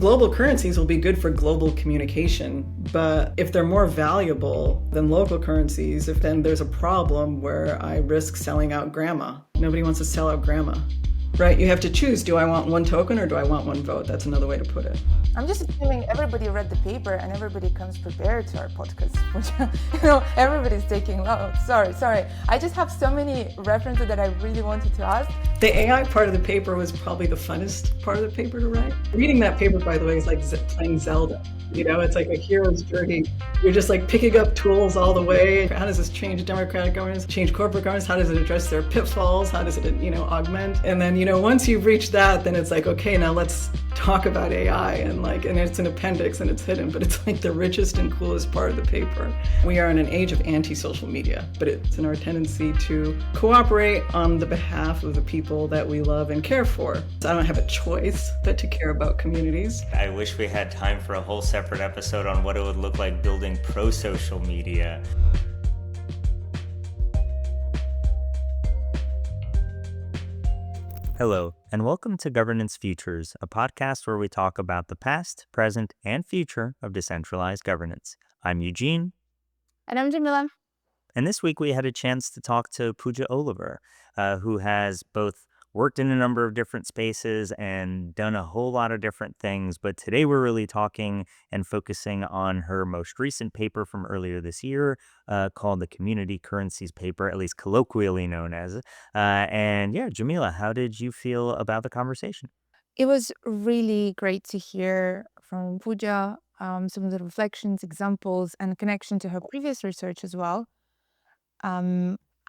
Global currencies will be good for global communication, but if they're more valuable than local currencies, then there's a problem where I risk selling out grandma. Nobody wants to sell out grandma. Right, you have to choose, do I want one token or do I want one vote? That's another way to put it. I'm just assuming everybody read the paper and everybody comes prepared to our podcast. Everybody's taking notes. Sorry. I just have so many references that I really wanted to ask. The AI part of the paper was probably the funnest part of the paper to write. Reading that paper, by the way, is like playing Zelda. It's like a hero's journey. You're just like picking up tools all the way. How does this change democratic governance, change corporate governance? How does it address their pitfalls? How does it, augment? And then, once you've reached that, then it's like, okay, now let's talk about AI. And it's an appendix and it's hidden, but it's like the richest and coolest part of the paper. We are in an age of anti-social media, but it's in our tendency to cooperate on the behalf of the people that we love and care for. So I don't have a choice but to care about communities. I wish we had time for a whole separate episode on what it would look like building pro-social media. Hello, and welcome to Governance Futures, a podcast where we talk about the past, present, and future of decentralized governance. I'm Eugene. And I'm Jamilya. And this week we had a chance to talk to Puja Ohlhaver, who has both worked in a number of different spaces and done a whole lot of different things. But today we're really talking and focusing on her most recent paper from earlier this year called the Community Currencies paper, at least colloquially known as. Jamilya, how did you feel about the conversation? It was really great to hear from Puja some of the reflections, examples, and connection to her previous research as well.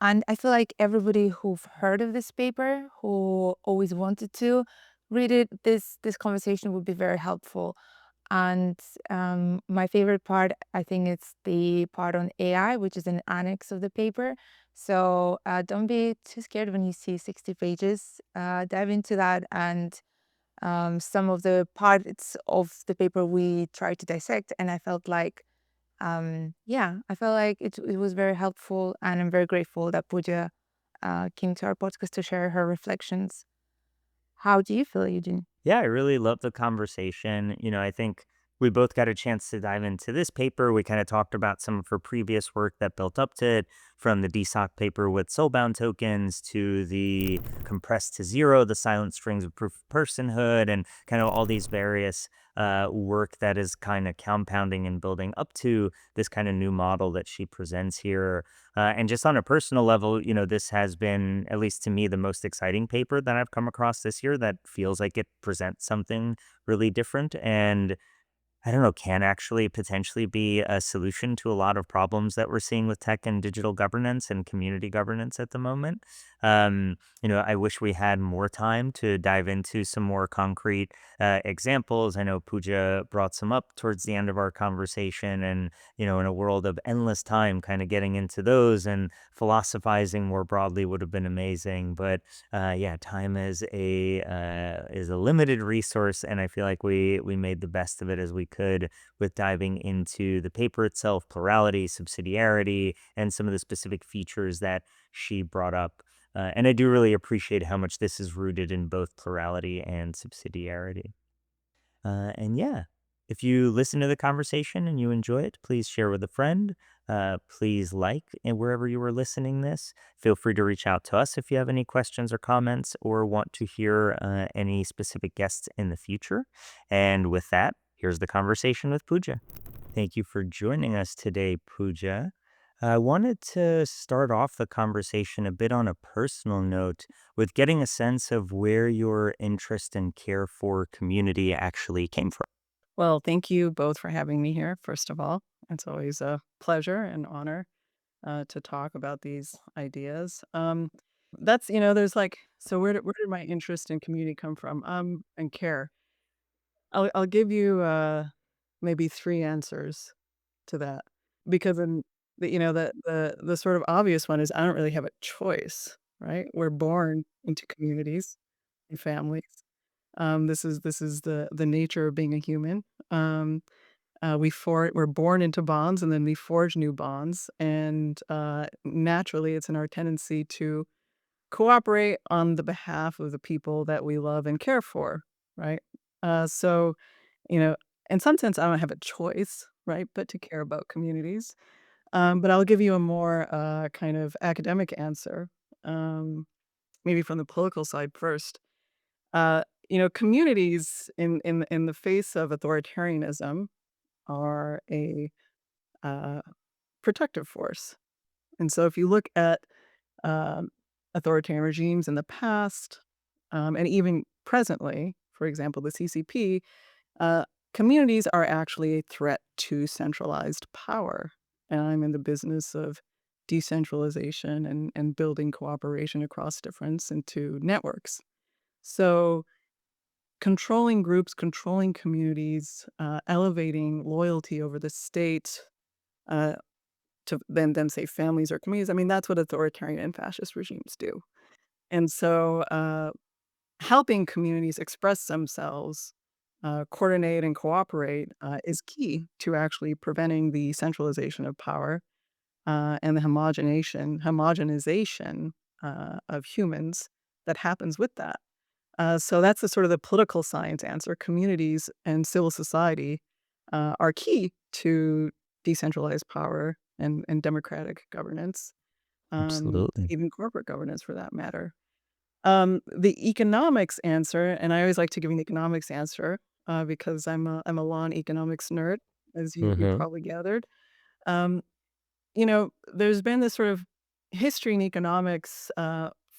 And I feel like everybody who've heard of this paper, who always wanted to read it, this conversation would be very helpful. And my favorite part, I think it's the part on AI, which is an annex of the paper. So don't be too scared when you see 60 pages. Dive into that, and some of the parts of the paper we tried to dissect, and I felt like it was very helpful, and I'm very grateful that Puja came to our podcast to share her reflections. How do you feel, Eugene? Yeah, I really love the conversation. I think we both got a chance to dive into this paper. We kind of talked about some of her previous work that built up to it, from the DSOC paper with Soulbound Tokens to the compressed to zero, the silent strings of proof of personhood, and kind of all these various work that is kind of compounding and building up to this kind of new model that she presents here. And just on a personal level, this has been, at least to me, the most exciting paper that I've come across this year that feels like it presents something really different. And I don't know, can actually potentially be a solution to a lot of problems that we're seeing with tech and digital governance and community governance at the moment. I wish we had more time to dive into some more concrete examples. I know Puja brought some up towards the end of our conversation, and, in a world of endless time, kind of getting into those and philosophizing more broadly would have been amazing. But time is a limited resource, and I feel like we made the best of it as we could with diving into the paper itself, plurality, subsidiarity, and some of the specific features that she brought up. And I do really appreciate how much this is rooted in both plurality and subsidiarity. If you listen to the conversation and you enjoy it, please share with a friend. Please like and wherever you are listening this. Feel free to reach out to us if you have any questions or comments or want to hear any specific guests in the future. And with that, here's the conversation with Puja. Thank you for joining us today, Puja. I wanted to start off the conversation a bit on a personal note with getting a sense of where your interest and care for community actually came from. Well, thank you both for having me here, first of all. It's always a pleasure and honor to talk about these ideas. So where did my interest in community come from? And care. I'll give you maybe three answers to that, because the sort of obvious one is I don't really have a choice, right? We're born into communities and families. This is the nature of being a human. We're born into bonds, and then we forge new bonds, and naturally, it's in our tendency to cooperate on the behalf of the people that we love and care for, right? So you know, in some sense, I don't have a choice, right, but to care about communities. But I'll give you a more kind of academic answer, um, maybe from the political side first. Communities in the face of authoritarianism are a uh, protective force. And so if you look at um, authoritarian regimes in the past, and even presently, for example, the CCP, uh, communities are actually a threat to centralized power. And I'm in the business of decentralization and building cooperation across difference into networks. So controlling groups, controlling communities, elevating loyalty over the state, uh, to then say families or communities. I mean, that's what authoritarian and fascist regimes do. And so, helping communities express themselves, coordinate and cooperate, is key to actually preventing the centralization of power, and the homogenization of humans that happens with that. So that's the sort of the political science answer. Communities and civil society are key to decentralized power and democratic governance, Absolutely. even corporate governance for that matter. The economics answer, and I always like to give an economics answer because I'm a law and economics nerd, as you Mm-hmm. probably gathered. Um, there's been this sort of history in economics,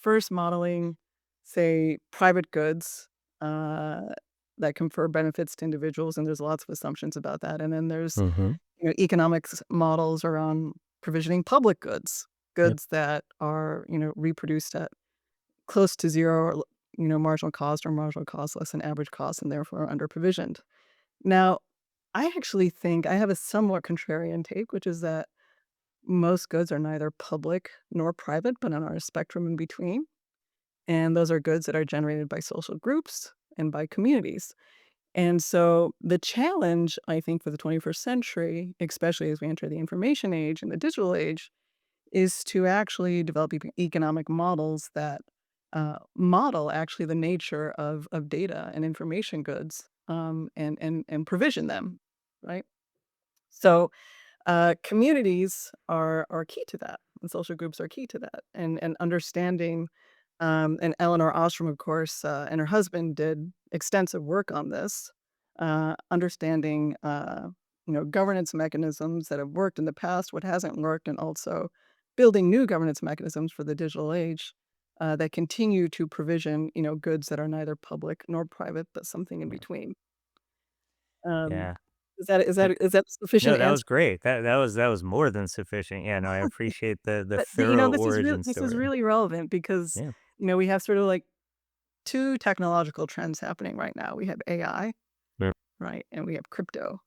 first modeling, say, private goods uh, that confer benefits to individuals, and there's lots of assumptions about that. And then there's Mm-hmm. economics models around provisioning public goods, Yep. goods that are reproduced at close to zero or marginal cost or marginal cost less than average cost, and therefore are under provisioned. Now, I actually think I have a somewhat contrarian take, which is that most goods are neither public nor private, but on our spectrum in between. And those are goods that are generated by social groups and by communities. And so the challenge, I think, for the 21st century, especially as we enter the information age and the digital age, is to actually develop economic models that model actually the nature of data and information goods, and provision them, right? So communities are key to that, and social groups are key to that, and understanding. And Eleanor Ostrom, of course, and her husband did extensive work on this, understanding governance mechanisms that have worked in the past, what hasn't worked, and also building new governance mechanisms for the digital age that continue to provision goods that are neither public nor private, but something in Yeah. between. Um, Yeah. is that is And that is that a no, sufficient that was answer? great. That was more than sufficient. Yeah, no, I appreciate the But thorough this is real. origin This is story. really relevant because Yeah. we have sort of like two technological trends happening right now. We have AI, Yeah. right, and we have crypto.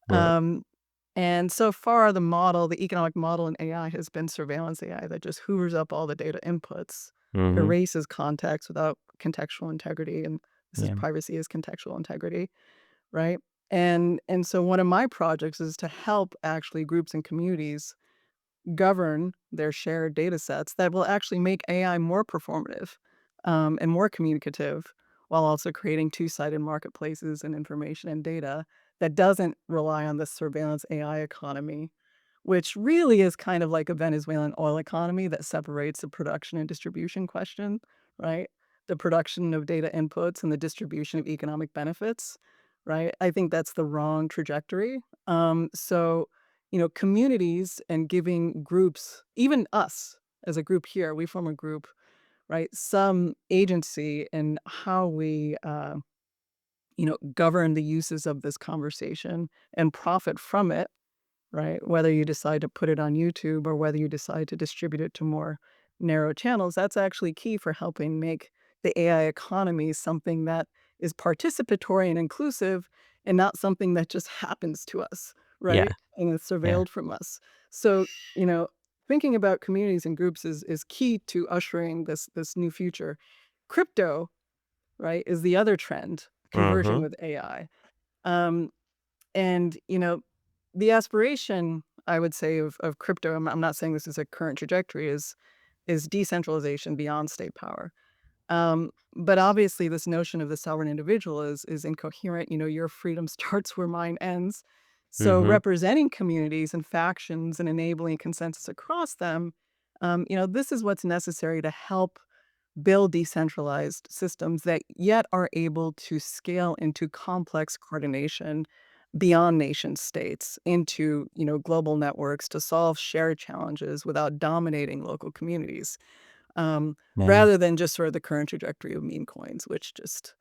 Right. Um, and so far, the economic model in AI has been surveillance AI that just hoovers up all the data inputs, Mm-hmm. erases context without contextual integrity, and this is Yeah. privacy as contextual integrity, right? And so one of my projects is to help actually groups and communities govern their shared data sets that will actually make AI more performative, and more communicative, while also creating two-sided marketplaces and information and data that doesn't rely on the surveillance AI economy, which really is kind of like a Venezuelan oil economy that separates the production and distribution question, right? The production of data inputs and the distribution of economic benefits, right? I think that's the wrong trajectory. So communities and giving groups, even us as a group here, we form a group, right? Some agency in how we, govern the uses of this conversation and profit from it, right? Whether you decide to put it on YouTube or whether you decide to distribute it to more narrow channels, that's actually key for helping make the AI economy something that is participatory and inclusive and not something that just happens to us, Yeah. right? And is Yeah. surveilled from us. So, you know, thinking about communities and groups is key to ushering this new future. Crypto, right, is the other trend, converging Mm-hmm. with AI. Um, and, the aspiration, I would say, of crypto, I'm not saying this is a current trajectory, is decentralization beyond state power. But obviously, this notion of the sovereign individual is incoherent. Your freedom starts where mine ends. So Mm-hmm. representing communities and factions and enabling consensus across them, this is what's necessary to help build decentralized systems that yet are able to scale into complex coordination beyond nation states into global networks to solve shared challenges without dominating local communities, Yeah. rather than just sort of the current trajectory of meme coins, which just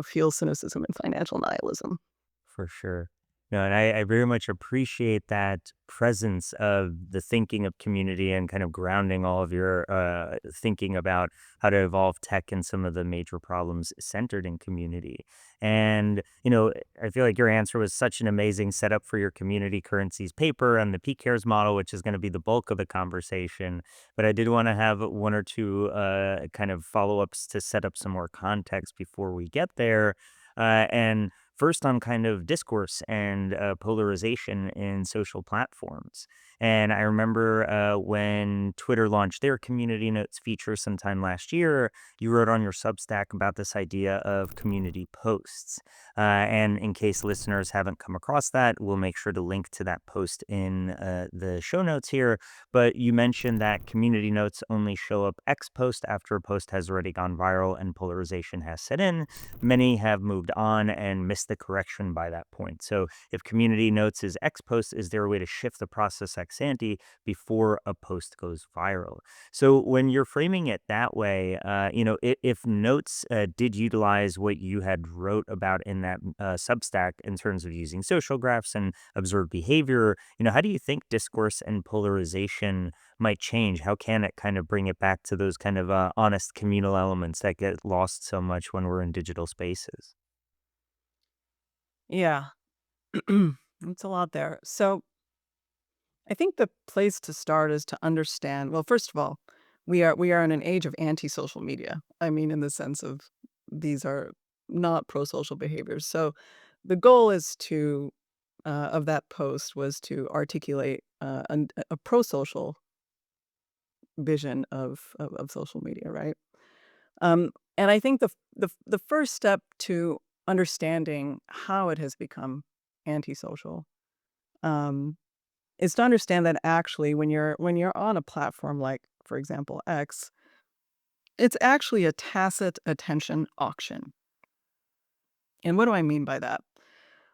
fuels cynicism and financial nihilism. For sure. No, and I very much appreciate that presence of the thinking of community and kind of grounding all of your thinking about how to evolve tech and some of the major problems centered in community. And, I feel like your answer was such an amazing setup for your community currencies paper and the PCARES model, which is going to be the bulk of the conversation. But I did want to have one or two kind of follow ups to set up some more context before we get there. And first on kind of discourse and polarization in social platforms. And I remember when Twitter launched their community notes feature sometime last year, you wrote on your Substack about this idea of community posts. And in case listeners haven't come across that, we'll make sure to link to that post in the show notes here. But you mentioned that community notes only show up ex post after a post has already gone viral and polarization has set in. Many have moved on and missed the correction by that point. So, if community notes is ex post, is there a way to shift the process ex ante before a post goes viral? So, when you're framing it that way, if notes did utilize what you had wrote about in that Substack in terms of using social graphs and observed behavior, how do you think discourse and polarization might change? How can it kind of bring it back to those kind of honest communal elements that get lost so much when we're in digital spaces? Yeah, it's a lot there. So I think the place to start is to understand. Well, first of all, we are in an age of anti-social media. I mean, in the sense of these are not pro-social behaviors. So the goal is to of that post was to articulate a pro-social vision of social media, right? And I think the first step to understanding how it has become antisocial, um, is to understand that actually when you're on a platform like, for example, X, it's actually a tacit attention auction. And what do I mean by that?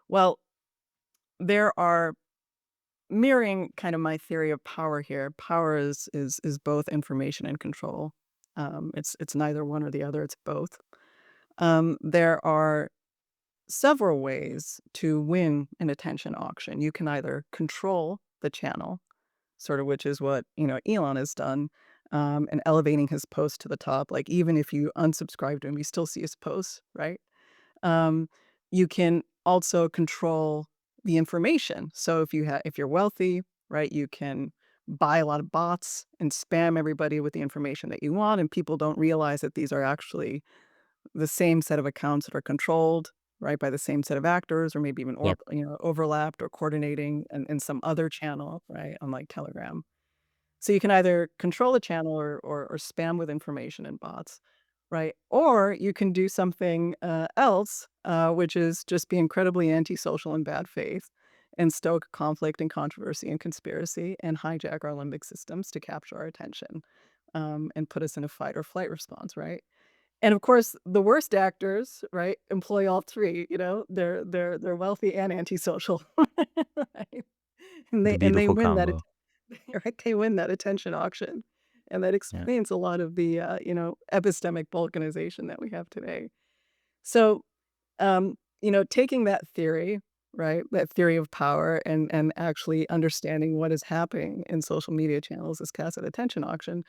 Well, there are mirroring kind of my theory of power here. Power is both information and control. It's neither one or the other. It's both. There are several ways to win an attention auction. You can either control the channel, sort of, which is what Elon has done, and elevating his post to the top. Like even if you unsubscribe to him, you still see his posts, right? Um, you can also control the information. So if you're wealthy, right, you can buy a lot of bots and spam everybody with the information that you want, and people don't realize that these are actually the same set of accounts that are controlled, right, by the same set of actors, or maybe even Yep. overlapped or coordinating in some other channel, right, on like Telegram. So you can either control a channel or spam with information and bots, right? Or you can do something else, which is just be incredibly antisocial and bad faith and stoke conflict and controversy and conspiracy and hijack our limbic systems to capture our attention, and put us in a fight or flight response, right? And of course, the worst actors, right, employ all three. They're wealthy and antisocial, right? And The they beautiful win that combo. right? They win that attention auction, and that Yeah. explains a lot of the, epistemic balkanization that we have today. So, taking that theory, right, that theory of power and actually understanding what is happening in social media channels, this tacit attention auction,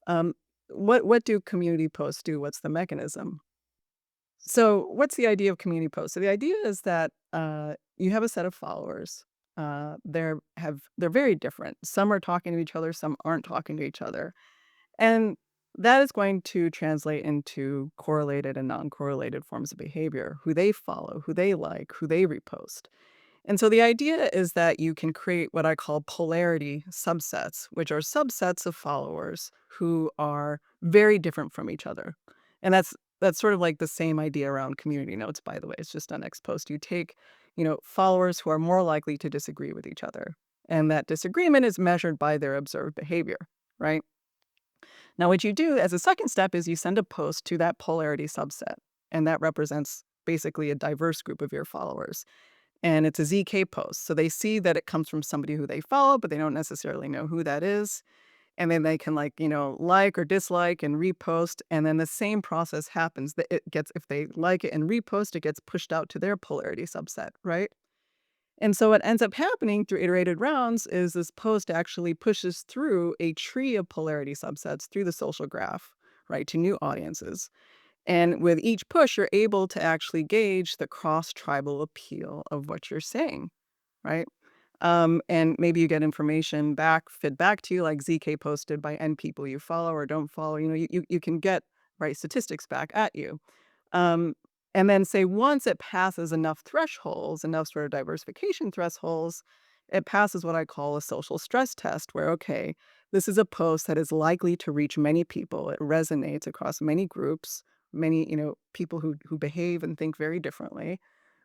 um, what do community posts do? What's the mechanism? So, what's the idea of community posts? So, the idea is that you have a set of followers. They're very different. Some are talking to each other, some aren't talking to each other, and that is going to translate into correlated and non-correlated forms of behavior. Who they follow, who they like, who they repost. And so the idea is that you can create what I call polarity subsets, which are subsets of followers who are very different from each other. And that's sort of like the same idea around community notes, by the way. It's just done ex post. You take, followers who are more likely to disagree with each other. And that disagreement is measured by their observed behavior, right? Now, what you do as a second step is you send a post to that polarity subset. And that represents basically a diverse group of your followers. And it's a ZK post. So they see that it comes from somebody who they follow, but they don't necessarily know who that is. And then they can like or dislike and repost. And then the same process happens that it gets, if they like it and repost, it gets pushed out to their polarity subset, right? And so what ends up happening through iterated rounds is this post actually pushes through a tree of polarity subsets through the social graph, right, to new audiences. And with each push, you're able to actually gauge the cross-tribal appeal of what you're saying, right? And maybe you get information back, fed back to you, like ZK posted by N people you follow or don't follow. You can get right statistics back at you. Um, and then say once it passes enough thresholds, enough sort of diversification thresholds, it passes what I call a social stress test, where okay, this is a post that is likely to reach many people. It resonates across many groups, many people who behave and think very differently,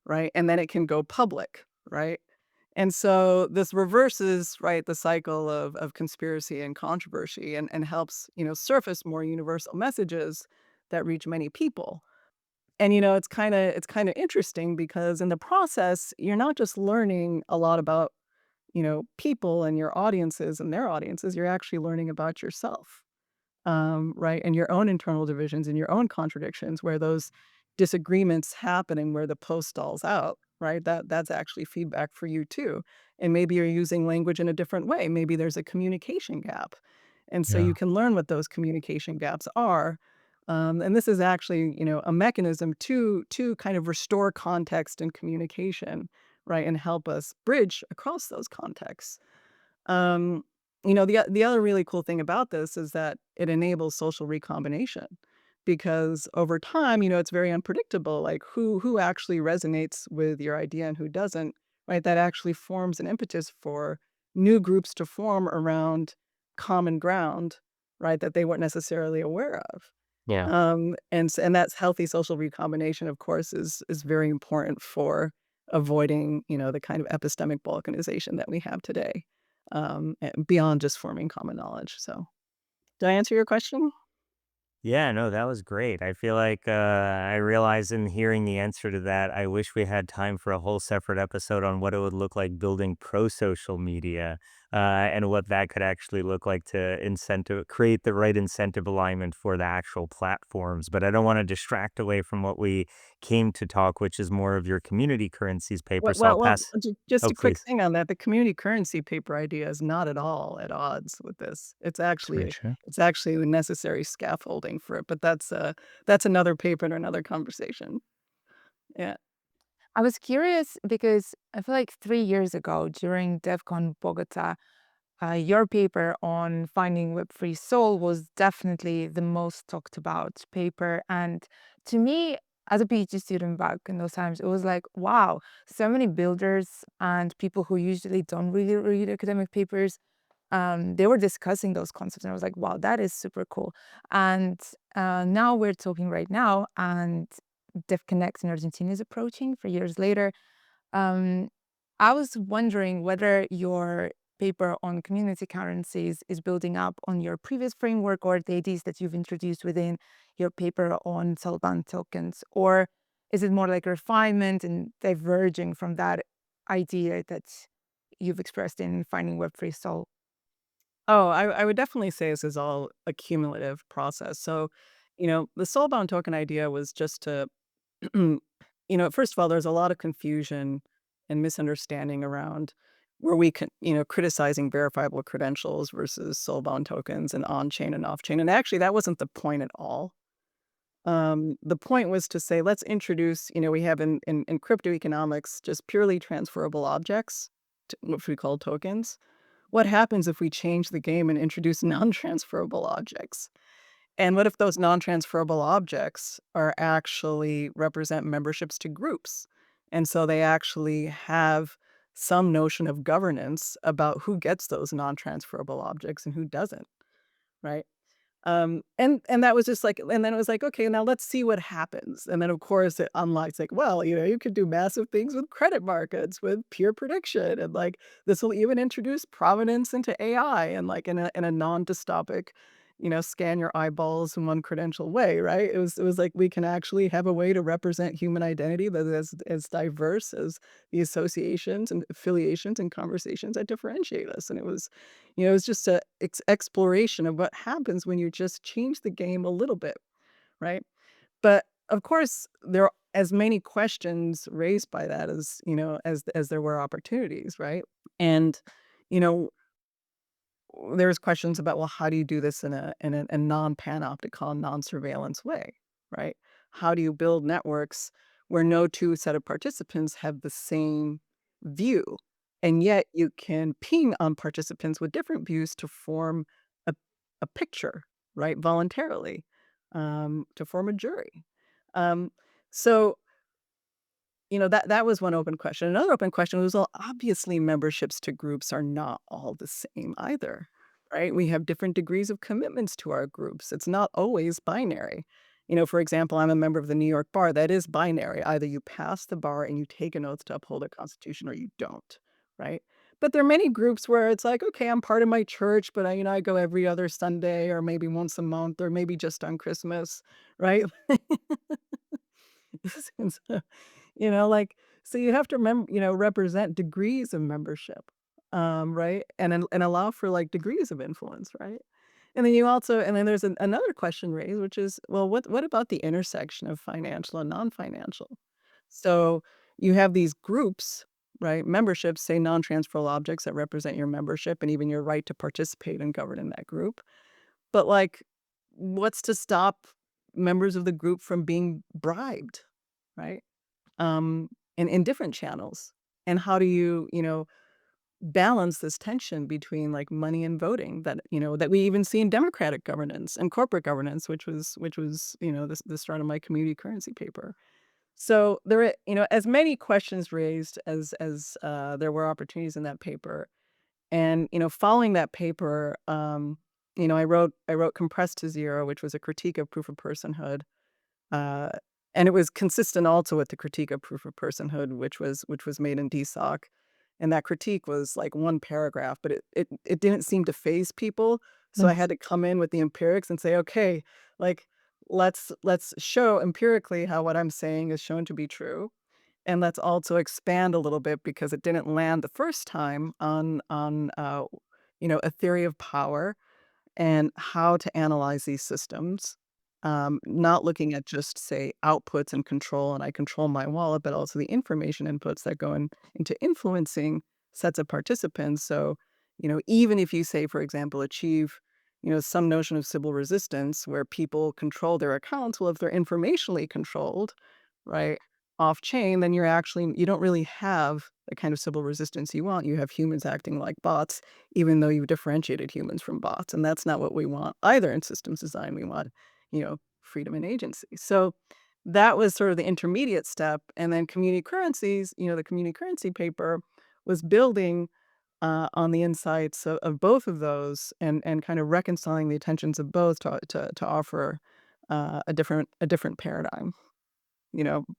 right? And then it can go public, right? And so this reverses, right, the cycle of conspiracy and controversy and helps, surface more universal messages that reach many people. And it's kind of interesting because in the process, you're not just learning a lot about, people and your audiences and their audiences, you're actually learning about yourself, right? And your own internal divisions and your own contradictions where those disagreements happen and where the post stalls out, right? That's actually feedback for you too. And maybe you're using language in a different way. Maybe there's a communication gap. And so you Yeah. can learn what those communication gaps are. And this is actually, a mechanism to kind of restore context and communication, right? And help us bridge across those contexts. Um, the other really cool thing about this is that it enables social recombination because over time, it's very unpredictable, like who actually resonates with your idea and who doesn't, right? That actually forms an impetus for new groups to form around common ground, right? That they weren't necessarily aware of. Yeah. And that's healthy social recombination, of course, is very important for avoiding, the kind of epistemic balkanization that we have today, and beyond just forming common knowledge. So, did I answer your question? Yeah, no, that was great. I feel like I realized in hearing the answer to that, I wish we had time for a whole separate episode on what it would look like building pro social media and what that could actually look like to create the right incentive alignment for the actual platforms. But I don't want to distract away from what we came to talk, which is more of your community currencies paper. So I'll pass. Just Oh, a quick please. thing on that. The community currency paper idea is not at all at odds with this. It's very true. It's actually the necessary scaffolding for it, but that's another paper and another conversation. Yeah. I was curious because I feel like 3 years ago during DevCon Bogota, your paper on finding web-free soul was definitely the most talked about paper. And to me, as a PhD student back in those times, it was like, wow, so many builders and people who usually don't really read academic papers, they were discussing those concepts. And I was like, wow, that is super cool. And now we're talking right now, and DevConnect in Argentina is approaching 3 years later. um, I was wondering whether your paper on community currencies is building up on your previous framework or the ideas that you've introduced within your paper on Soulbound tokens, or is it more like refinement and diverging from that idea that you've expressed in finding Web3 soul? Oh, I would definitely say this is all a cumulative process. So, the soulbound token idea was just to, first of all, there's a lot of confusion and misunderstanding around where we can, criticizing verifiable credentials versus soulbound tokens and on chain and off chain. And actually, that wasn't the point at all. The point was to say, let's introduce, we have in crypto economics just purely transferable objects, which we call tokens. What happens if we change the game and introduce non-transferable objects? And what if those non-transferable objects are actually represent memberships to groups? And so they actually have some notion of governance about who gets those non-transferable objects and who doesn't, right? And that was just like, and then it was like, okay, now let's see what happens. And then of course it unlocks like, well, you could do massive things with credit markets, with peer prediction, and like this will even introduce provenance into AI and like in a non-dystopic, scan your eyeballs in one credential way, right? It was like we can actually have a way to represent human identity that is as diverse as the associations and affiliations and conversations that differentiate us. And it was just a exploration of what happens when you just change the game a little bit, right? But of course, there are as many questions raised by that as there were opportunities, right? And you know, there's questions about, well, how do you do this in a non-panopticon, non-surveillance way, right? How do you build networks where no two set of participants have the same view, and yet you can ping on participants with different views to form a, a picture, right? Voluntarily, to form a jury. Um, so that was one open question. Another open question was, well, obviously memberships to groups are not all the same either, right? We have different degrees of commitments to our groups. It's not always binary. For example, I'm a member of the New York Bar. That is binary. Either you pass the bar and you take an oath to uphold the Constitution or you don't, right? But there are many groups where it's like, okay, I'm part of my church, but I go every other Sunday or maybe once a month or maybe just on Christmas, right? And so, like, so you have to represent degrees of membership, right? And allow for like degrees of influence, right? And then there's another question raised, which is, well, what about the intersection of financial and non-financial? So you have these groups, right? Memberships, say non-transferable objects that represent your membership and even your right to participate and govern in that group. But like, what's to stop members of the group from being bribed, right? um, in different channels. And how do you balance this tension between like money and voting that we even see in democratic governance and corporate governance, which was the start of my community currency paper. So there are as many questions raised as there were opportunities in that paper. And following that paper, I wrote Compressed to Zero, which was a critique of proof of personhood. uh, and it was consistent also with the critique of proof of personhood, which was made in DSOC. And that critique was like one paragraph, but it didn't seem to phase people. So I Yes. had to come in with the empirics and say, okay, like let's show empirically how what I'm saying is shown to be true. And let's also expand a little bit because it didn't land the first time on a theory of power and how to analyze these systems, not looking at just, say, outputs and control, and I control my wallet, but also the information inputs that go into influencing sets of participants. So, even if you say, for example, achieve, some notion of civil resistance where people control their accounts, well, if they're informationally controlled, right, off chain, then you don't really have the kind of civil resistance you want. You have humans acting like bots, even though you've differentiated humans from bots. And that's not what we want either in systems design. We want, freedom and agency. So that was sort of the intermediate step. And then community currencies, the community currency paper was building on the insights of both of those and kind of reconciling the attentions of both to offer a different paradigm,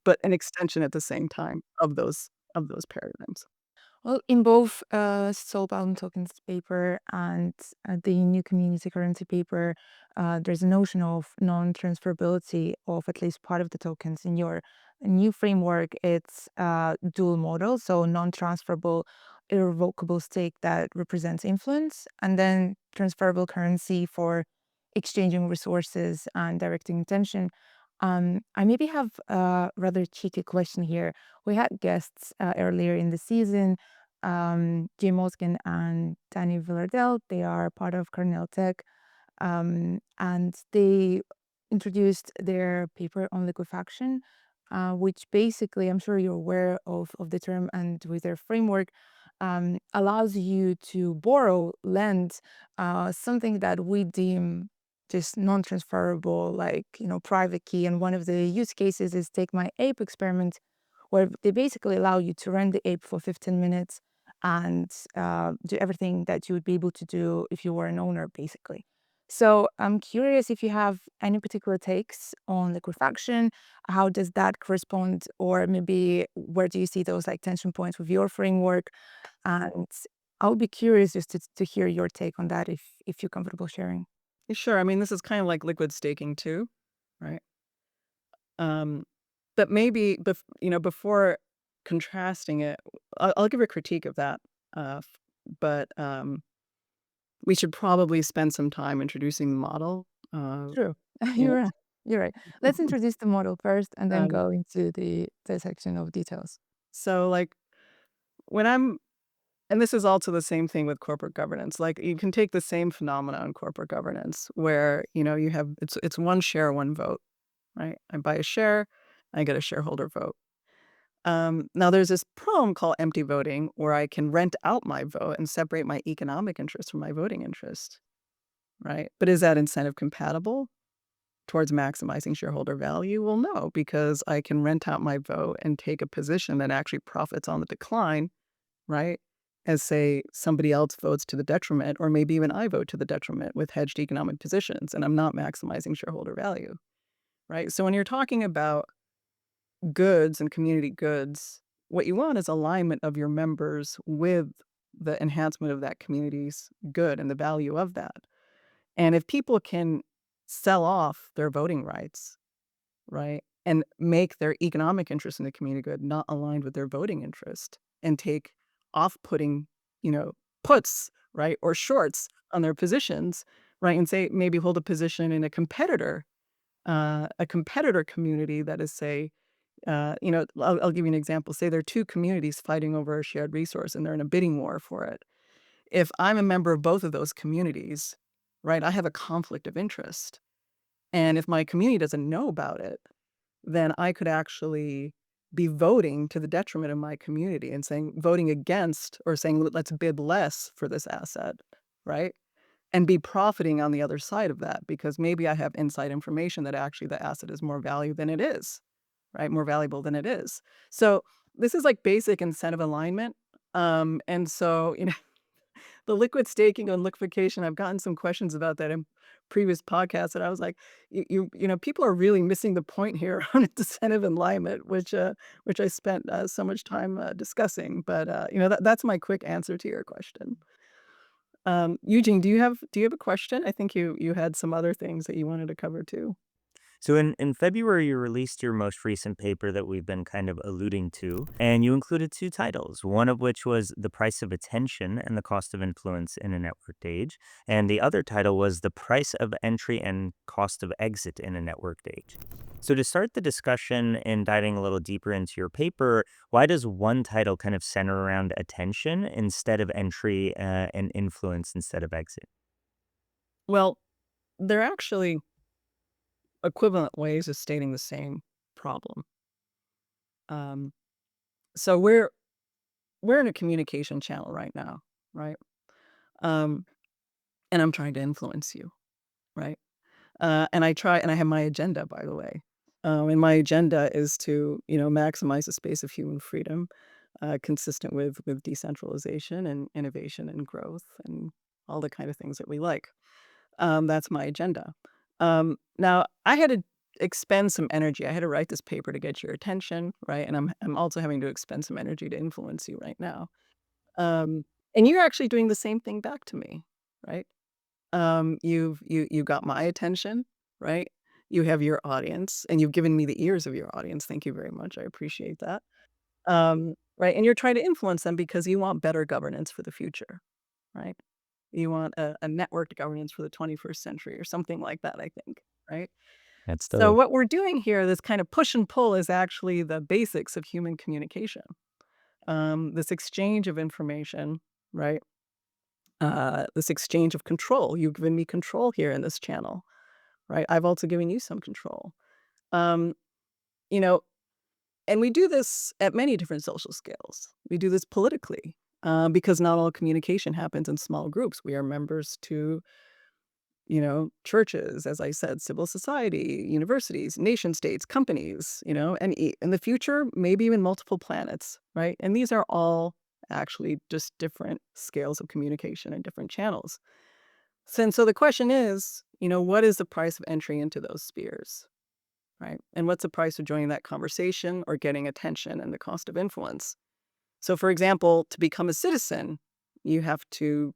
but an extension at the same time of those paradigms. Well, in both Soulbound Tokens paper and the new community currency paper, there's a notion of non-transferability of at least part of the tokens. In your new framework, it's dual model, so non-transferable, irrevocable stake that represents influence, and then transferable currency for exchanging resources and directing attention. I maybe have a rather cheeky question here. We had guests earlier in the season, Jim Oskin and Danny Villardell. They are part of Cornell Tech, and they introduced their paper on liquefaction, which basically, I'm sure you're aware of the term, and with their framework, allows you to borrow, lend something that we deem just non-transferable, like private key. And one of the use cases is Take My Ape experiment, where they basically allow you to rent the ape for 15 minutes and do everything that you would be able to do if you were an owner, basically. So I'm curious if you have any particular takes on liquefaction. How does that correspond, or maybe where do you see those like tension points with your framework? And I would be curious just to hear your take on that if you're comfortable sharing. Sure. I mean, this is kind of like liquid staking too, right? Um, but maybe before contrasting it, I'll give a critique of that. But we should probably spend some time introducing the model. True. You You're right. You're right. Let's introduce the model first and then um, go into the section of details. so like when I'm and this is also the same thing with corporate governance. Like you can take the same phenomena in corporate governance where, you have it's one share, one vote, right? I buy a share, I get a shareholder vote. Now there's this problem called empty voting where I can rent out my vote and separate my economic interest from my voting interest, right? But is that incentive compatible towards maximizing shareholder value? Well, no, because I can rent out my vote and take a position that actually profits on the decline, right? As say somebody else votes to the detriment, or maybe even I vote to the detriment with hedged economic positions, and I'm not maximizing shareholder value, right? So when you're talking about goods and community goods, what you want is alignment of your members with the enhancement of that community's good and the value of that. And if people can sell off their voting rights, right, and make their economic interest in the community good not aligned with their voting interest and take off-putting, you know, puts, right, or shorts on their positions, right, and say maybe hold a position in a competitor community that is, say, I'll give you an example. Say there are two communities fighting over a shared resource and they're in a bidding war for it. If I'm a member of both of those communities, right, I have a conflict of interest. And if my community doesn't know about it, then I could actually be voting to the detriment of my community and voting against or saying, let's bid less for this asset, right? And be profiting on the other side of that because maybe I have inside information that actually the asset is more value than it is, right? More valuable than it is. So this is like basic incentive alignment. And so, the liquid staking and liquefaction, I've gotten some questions about that in previous podcasts, and I was like, people are really missing the point here on incentive alignment, which I spent so much time discussing. But that's my quick answer to your question. Eugene, do you have a question? I think you had some other things that you wanted to cover too. So in February, you released your most recent paper that we've been kind of alluding to, and you included two titles, one of which was The Price of Attention and the Cost of Influence in a Networked Age, and the other title was The Price of Entry and Cost of Exit in a Networked Age. So to start the discussion and diving a little deeper into your paper, why does one title kind of center around attention instead of entry and influence instead of exit? Well, they're actually equivalent ways of stating the same problem. Um, so we're in a communication channel right now, right? Um, and I'm trying to influence you, right? And I have my agenda, by the way. And my agenda is to, maximize the space of human freedom, consistent with decentralization and innovation and growth and all the kind of things that we like. That's my agenda. Now I had to expend some energy. I had to write this paper to get your attention, right? And I'm also having to expend some energy to influence you right now. Um, and you're actually doing the same thing back to me, right? You got my attention, right? You have your audience, and you've given me the ears of your audience. Thank you very much. I appreciate that. Right, and you're trying to influence them because you want better governance for the future, right? You want a networked governance for the 21st century or something like that, I think, right? That's So the what we're doing here, this kind of push and pull, is actually the basics of human communication. This exchange of information, right? This exchange of control. You've given me control here in this channel, right? I've also given you some control. Um, you know, and we do this at many different social scales. We do this politically because not all communication happens in small groups. We are members to, churches, as I said, civil society, universities, nation states, companies, and in the future, maybe even multiple planets, right? And these are all actually just different scales of communication and different channels. So the question is, what is the price of entry into those spheres, right? And what's the price of joining that conversation or getting attention and the cost of influence? So, for example, to become a citizen, you have to,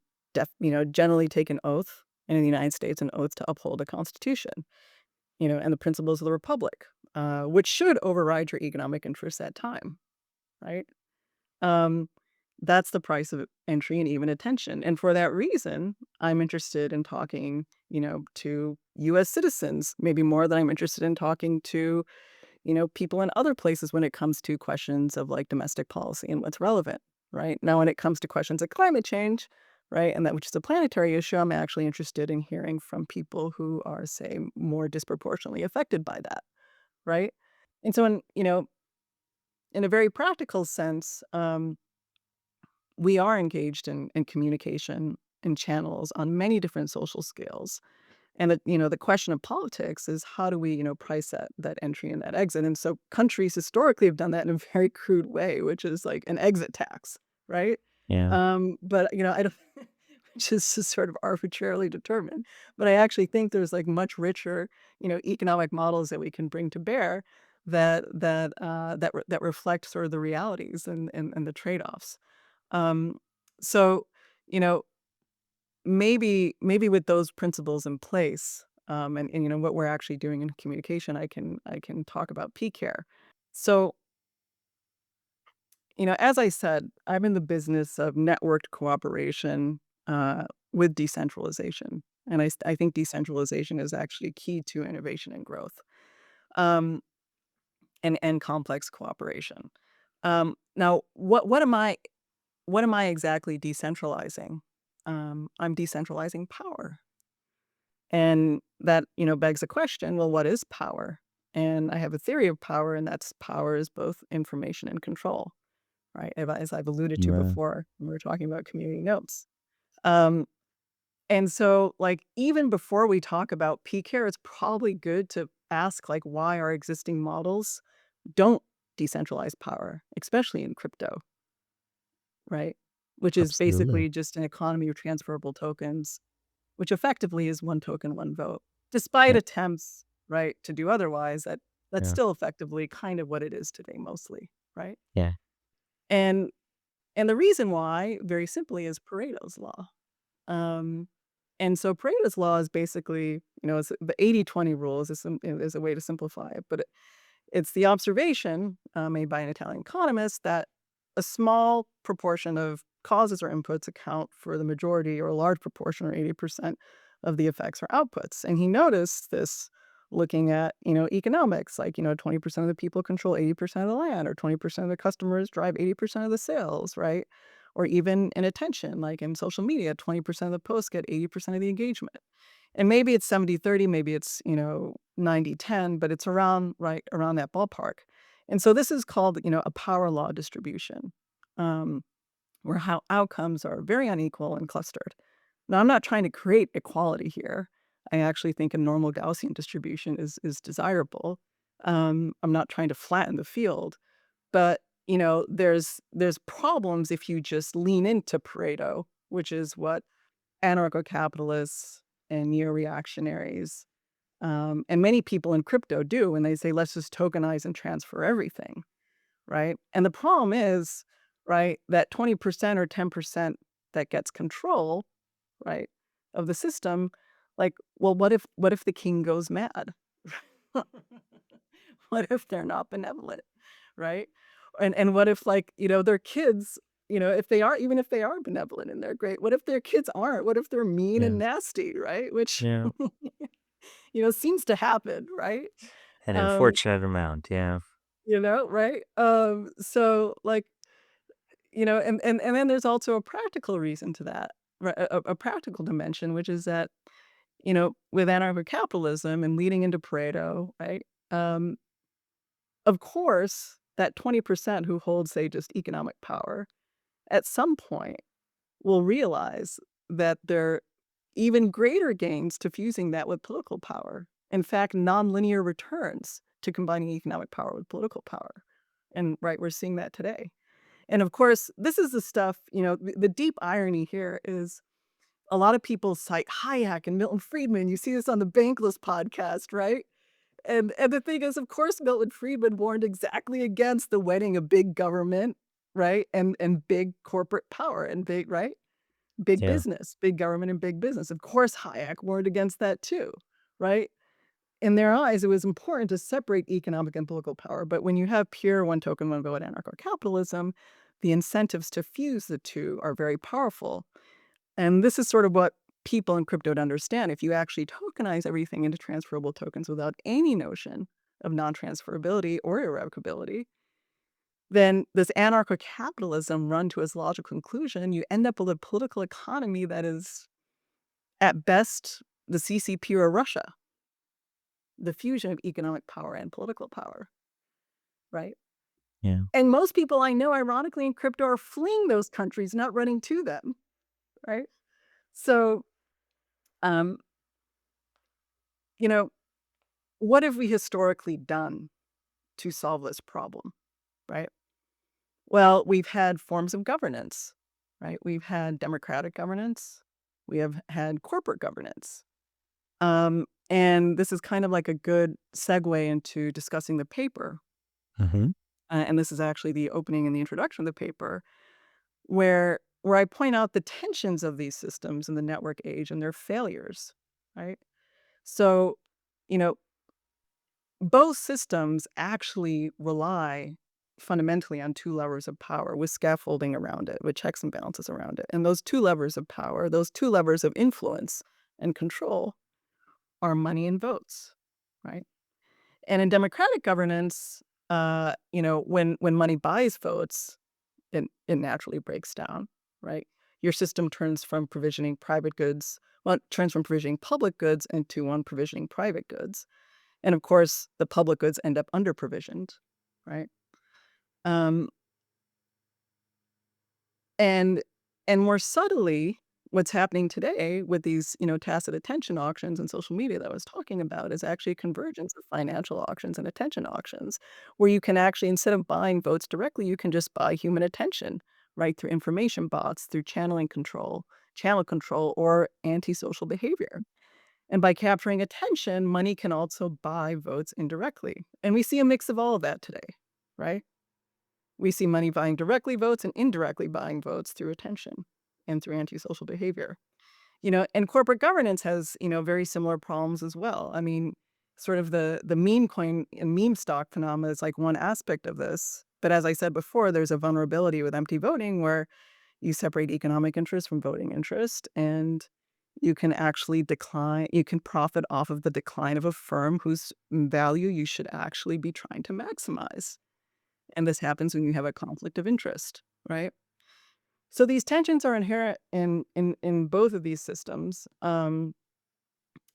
generally take an oath, and in the United States, an oath to uphold the Constitution, and the principles of the Republic, which should override your economic interests at time, right? Um, that's the price of entry and even attention. And for that reason, I'm interested in talking, to U.S. citizens, maybe more than I'm interested in talking to, people in other places when it comes to questions of like domestic policy and what's relevant, right? Now, when it comes to questions of climate change, right, and that which is a planetary issue, I'm actually interested in hearing from people who are, say, more disproportionately affected by that, right? And so, in a very practical sense, we are engaged in communication and channels on many different social scales. And the question of politics is how do we, price that entry and that exit? And so countries historically have done that in a very crude way, which is like an exit tax, right? Yeah. But I don't, which is just sort of arbitrarily determined. But I actually think there's like much richer, economic models that we can bring to bear that reflect sort of the realities and the trade-offs. Um, so, you know, maybe with those principles in place, and what we're actually doing in communication, I can talk about PCARE. So, as I said, I'm in the business of networked cooperation with decentralization, and I think decentralization is actually key to innovation and growth, um, and complex cooperation. Now, what am I exactly decentralizing? I'm decentralizing power. And that, begs the question, well, what is power? And I have a theory of power, and that's power is both information and control, right? As I've alluded to Right. before when we were talking about community notes. Um, and so, like, even before we talk about PCARE, it's probably good to ask, like, why our existing models don't decentralize power, especially in crypto, right? Which is Absolutely. basically just an economy of transferable tokens, which effectively is one token, one vote. Despite Yeah. attempts, right, to do otherwise, that's Yeah. still effectively kind of what it is today mostly, right? Yeah. And the reason why, very simply, is Pareto's law. Um, and so Pareto's law is basically, it's the 80-20 rule is a way to simplify it, but it's the observation made by an Italian economist that a small proportion of causes or inputs account for the majority or a large proportion or 80% of the effects or outputs. And he noticed this looking at, economics, like, 20% of the people control 80% of the land, or 20% of the customers drive 80% of the sales, right? Or even in attention, like in social media, 20% of the posts get 80% of the engagement. And maybe it's 70-30, maybe it's, 90-10, but it's around right around that ballpark. And so this is called, a power law distribution, um, where how outcomes are very unequal and clustered. Now, I'm not trying to create equality here. I actually think a normal Gaussian distribution is desirable. I'm not trying to flatten the field, but there's problems if you just lean into Pareto, which is what anarcho-capitalists and neo-reactionaries, and many people in crypto do when they say, let's just tokenize and transfer everything, right? And the problem is, right, that 20% or 10% that gets control, right, of the system, like, well, what if the king goes mad? What if they're not benevolent, right? And what if, like, their kids, if they are, even if they are benevolent and they're great, what if their kids aren't? What if they're mean and Yeah. nasty, right? Which, Yeah. seems to happen, right? An Um, unfortunate amount. Yeah. right? So, like, and then there's also a practical reason to that, right? A practical dimension, which is that, with anarcho-capitalism and leading into Pareto, right? Um, of course, that 20% who hold, say, just economic power, at some point will realize that there are even greater gains to fusing that with political power. In fact, nonlinear returns to combining economic power with political power. And right, we're seeing that today. And of course, this is the stuff, the deep irony here is a lot of people cite Hayek and Milton Friedman. You see this on the Bankless podcast, right? And the thing is, of course, Milton Friedman warned exactly against the wedding of big government, right? And big corporate power and big, right? Big Yeah. business, big government and big business. Of course, Hayek warned against that too, right? In their eyes, it was important to separate economic and political power. But when you have pure one token, one vote anarcho-capitalism, the incentives to fuse the two are very powerful. And this is sort of what people in crypto don't understand. If you actually tokenize everything into transferable tokens without any notion of non-transferability or irrevocability, then this anarcho-capitalism run to its logical conclusion, you end up with a political economy that is, at best, the CCP or Russia, the fusion of economic power and political power, right? Yeah. And most people I know, ironically, in crypto are fleeing those countries, not running to them, right? So, um, you know, what have we historically done to solve this problem, right? Well, we've had forms of governance, right? We've had democratic governance. We have had corporate governance. And this is kind of like a good segue into discussing the paper. Hmm. And this is actually the opening and the introduction of the paper, where I point out the tensions of these systems in the network age and their failures, right? So, you know, both systems actually rely fundamentally on two levers of power with scaffolding around it, with checks and balances around it. And those two levers of power, those two levers of influence and control are money and votes, right? And in democratic governance, when money buys votes, it naturally breaks down, right? Your system turns from provisioning private goods, well, it turns from provisioning public goods into one provisioning private goods. And of course, the public goods end up under provisioned, right? Um, and and more subtly, what's happening today with these, tacit attention auctions and social media that I was talking about is actually a convergence of financial auctions and attention auctions, where you can actually, instead of buying votes directly, you can just buy human attention, right? Through information bots, through channel control, or antisocial behavior. And by capturing attention, money can also buy votes indirectly. And we see a mix of all of that today, right? We see money buying directly votes and indirectly buying votes through attention and through antisocial behavior. And corporate governance has, very similar problems as well. I mean, sort of the meme coin and meme stock phenomena is like one aspect of this. But as I said before, there's a vulnerability with empty voting where you separate economic interest from voting interest, and you can profit off of the decline of a firm whose value you should actually be trying to maximize. And this happens when you have a conflict of interest, right? So these tensions are inherent in both of these systems. And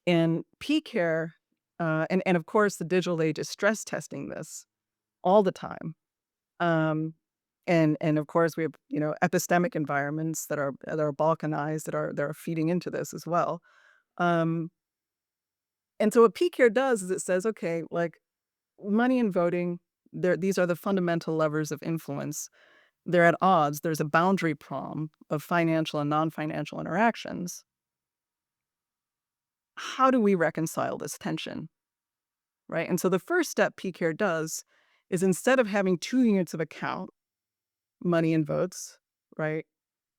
PCARE, and of course the digital age is stress testing this all the time. And of course we have, epistemic environments that are balkanized, that are feeding into this as well. Um, and so what PCARE does is it says, okay, like money and voting, these are the fundamental levers of influence. They're at odds. There's a boundary problem of financial and non-financial interactions. How do we reconcile this tension, right? And so the first step PCARE does is, instead of having two units of account, money and votes, right,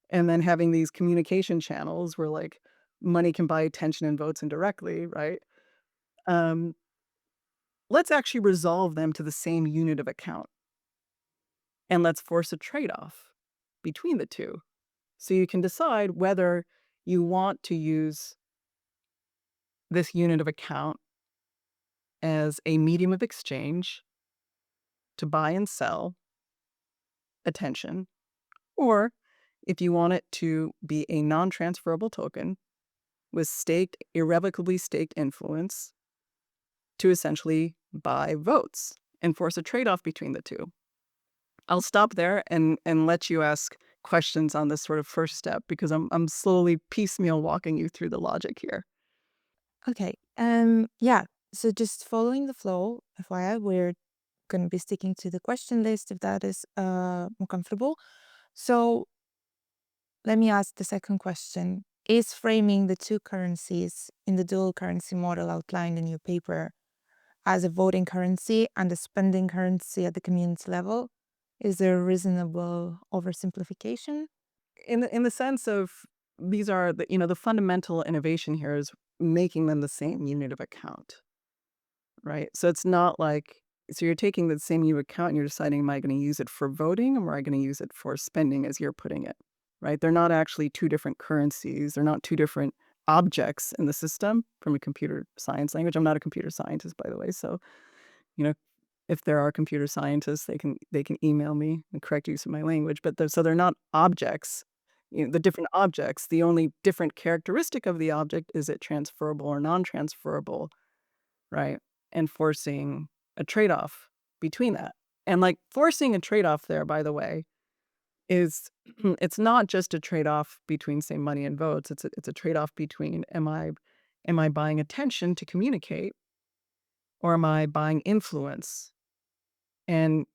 and then having these communication channels where like money can buy attention and votes indirectly, right? Um, let's actually resolve them to the same unit of account, and let's force a trade-off between the two. So you can decide whether you want to use this unit of account as a medium of exchange to buy and sell attention, or if you want it to be a non-transferable token with irrevocably staked influence to essentially buy votes and force a trade-off between the two. I'll stop there and let you ask questions on this sort of first step, because I'm slowly piecemeal walking you through the logic here. Okay. Yeah. So just following the flow, FYI, we're going to be sticking to the question list if that is more comfortable. So let me ask the second question. is framing the two currencies in the dual currency model outlined in your paper as a voting currency and a spending currency at the community level? Is there a reasonable oversimplification? In the sense of, these are the fundamental innovation here is making them the same unit of account, right? So it's not like, so you're taking the same unit of account and you're deciding, am I going to use it for voting or am I going to use it for spending, as you're putting it, right? They're not actually two different currencies. They're not two different objects in the system from a computer science language. I'm not a computer scientist, by the way, so you know if there are computer scientists, they can email me and correct use of my language. But they're not objects. The different objects, the only different characteristic of the object is it transferable or non-transferable, right? And forcing a trade-off between that. And like forcing a trade-off there, by the way, is it's not just a trade-off between, say, money and votes. It's a trade-off between, am I buying attention to communicate, or am I buying influence? And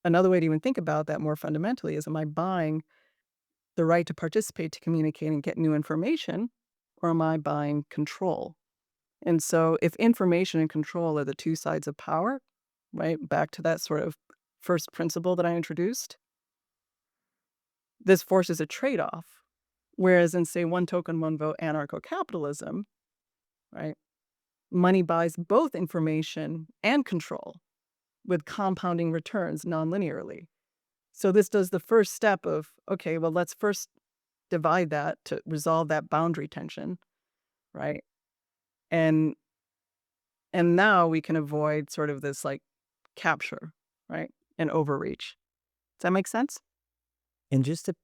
another way to even think about that more fundamentally is, am I buying the right to participate, to communicate and get new information, or am I buying control? And so if information and control are the two sides of power, right, back to that sort of first principle that I introduced, this forces a trade-off. Whereas in, say, one token, one vote anarcho-capitalism, right, money buys both information and control with compounding returns non-linearly. So this does the first step of, okay, well, let's first divide that to resolve that boundary tension, right? And now we can avoid sort of this like capture, right? And overreach. Does that make sense? And just to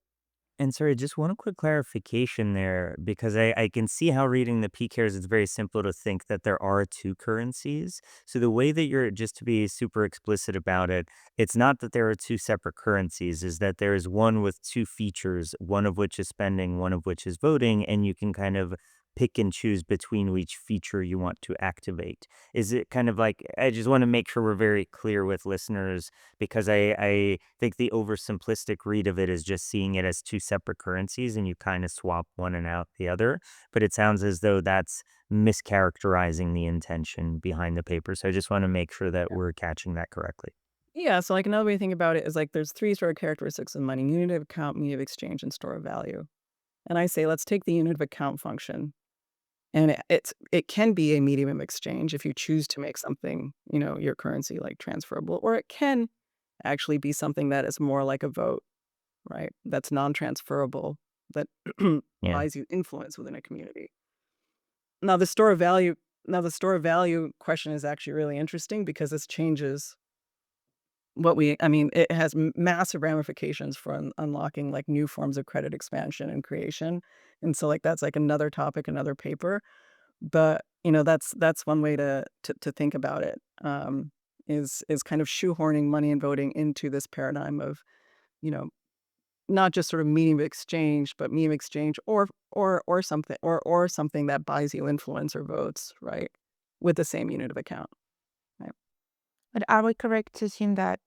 And sorry, just one quick clarification there, because I can see how reading the PCARES, it's very simple to think that there are two currencies. So the way that you're, just to be super explicit about it, it's not that there are two separate currencies, is that there is one with two features, one of which is spending, one of which is voting, and you can kind of pick and choose between which feature you want to activate. Is it kind of like, I just want to make sure we're very clear with listeners, because I think the oversimplistic read of it is just seeing it as two separate currencies and you kind of swap one and out the other. But it sounds as though that's mischaracterizing the intention behind the paper. So I just want to make sure that we're catching that correctly. Yeah. So like another way to think about it is like there's three sort of characteristics of money: unit of account, unit of exchange, and store of value. And I say, let's take the unit of account function. And it can be a medium of exchange if you choose to make something, your currency, like, transferable, or it can actually be something that is more like a vote, right? That's non-transferable, that Yeah. buys you influence within a community. Now the store of value question is actually really interesting because this changes it has massive ramifications for unlocking like new forms of credit expansion and creation. And so like that's like another topic, another paper. But, that's one way to think about it, is kind of shoehorning money and voting into this paradigm of, you know, not just sort of medium of exchange, but medium of exchange or something, or something that buys you influence or votes, right? With the same unit of account. Right. But are we correct to assume that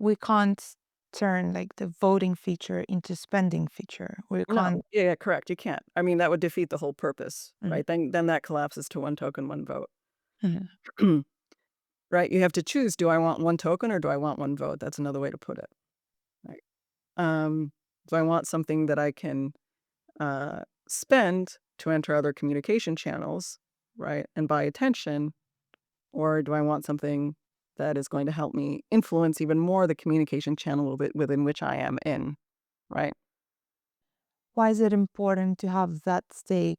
we can't turn like the voting feature into spending feature? We can't. No, yeah, yeah, correct. You can't. I mean, that would defeat the whole purpose, Mhm, right? Then that collapses to one token, one vote. mhm. Right? You have to choose, do I want one token or do I want one vote? That's another way to put it. Right. Um, do I want something that I can spend to enter other communication channels, right, and buy attention, or do I want something that is going to help me influence even more the communication channel within which I am in, right? Why is it important to have that stake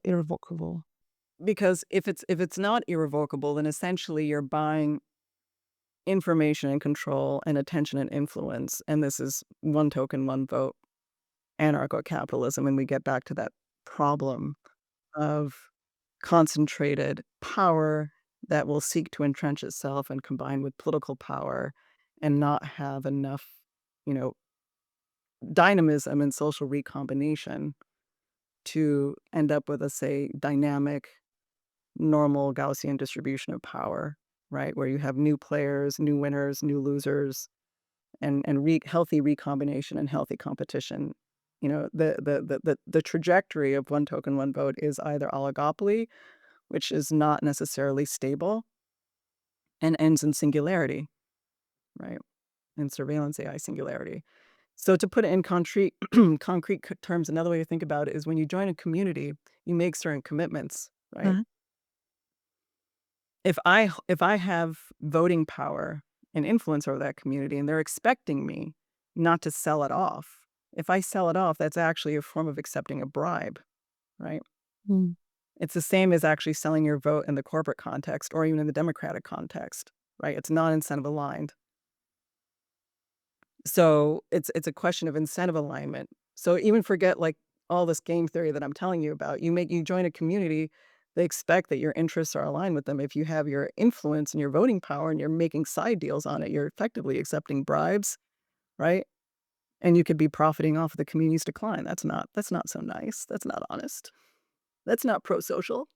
irrevocable? Because if it's not irrevocable, then essentially you're buying information and control and attention and influence, and this is one token, one vote anarcho-capitalism, and we get back to that problem of concentrated power that will seek to entrench itself and combine with political power and not have enough, you know, dynamism and social recombination to end up with a, say, dynamic, normal Gaussian distribution of power, right? Where you have new players, new winners, new losers, and healthy recombination and healthy competition. The trajectory of one token, one vote is either oligopoly, which is not necessarily stable, and ends in singularity, right? In surveillance AI singularity. So to put it in concrete terms, another way to think about it is when you join a community, you make certain commitments, right? Mhm. If I have voting power and influence over that community and they're expecting me not to sell it off, if I sell it off, that's actually a form of accepting a bribe, right? Mm. It's the same as actually selling your vote in the corporate context or even in the democratic context, right? It's non-incentive aligned. So it's a question of incentive alignment. So even forget like all this game theory that I'm telling you about. You join a community, they expect that your interests are aligned with them. If you have your influence and your voting power and you're making side deals on it, you're effectively accepting bribes, right? And you could be profiting off of the community's decline. That's not so nice. That's not honest. That's not pro-social.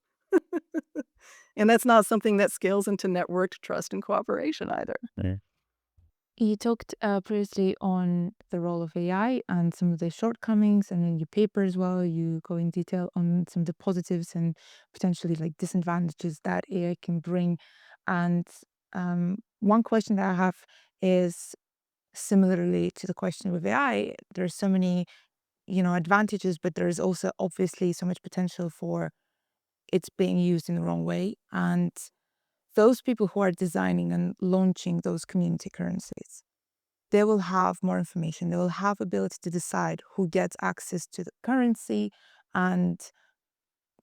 And that's not something that scales into networked trust and cooperation either. Yeah. You talked previously on the role of AI and some of the shortcomings, and in your paper as well, you go in detail on some of the positives and potentially like disadvantages that AI can bring. And one question that I have is similarly to the question with AI. There's so many, advantages, but there's also obviously so much potential for it's being used in the wrong way. And those people who are designing and launching those community currencies, they will have more information. They will have ability to decide who gets access to the currency, and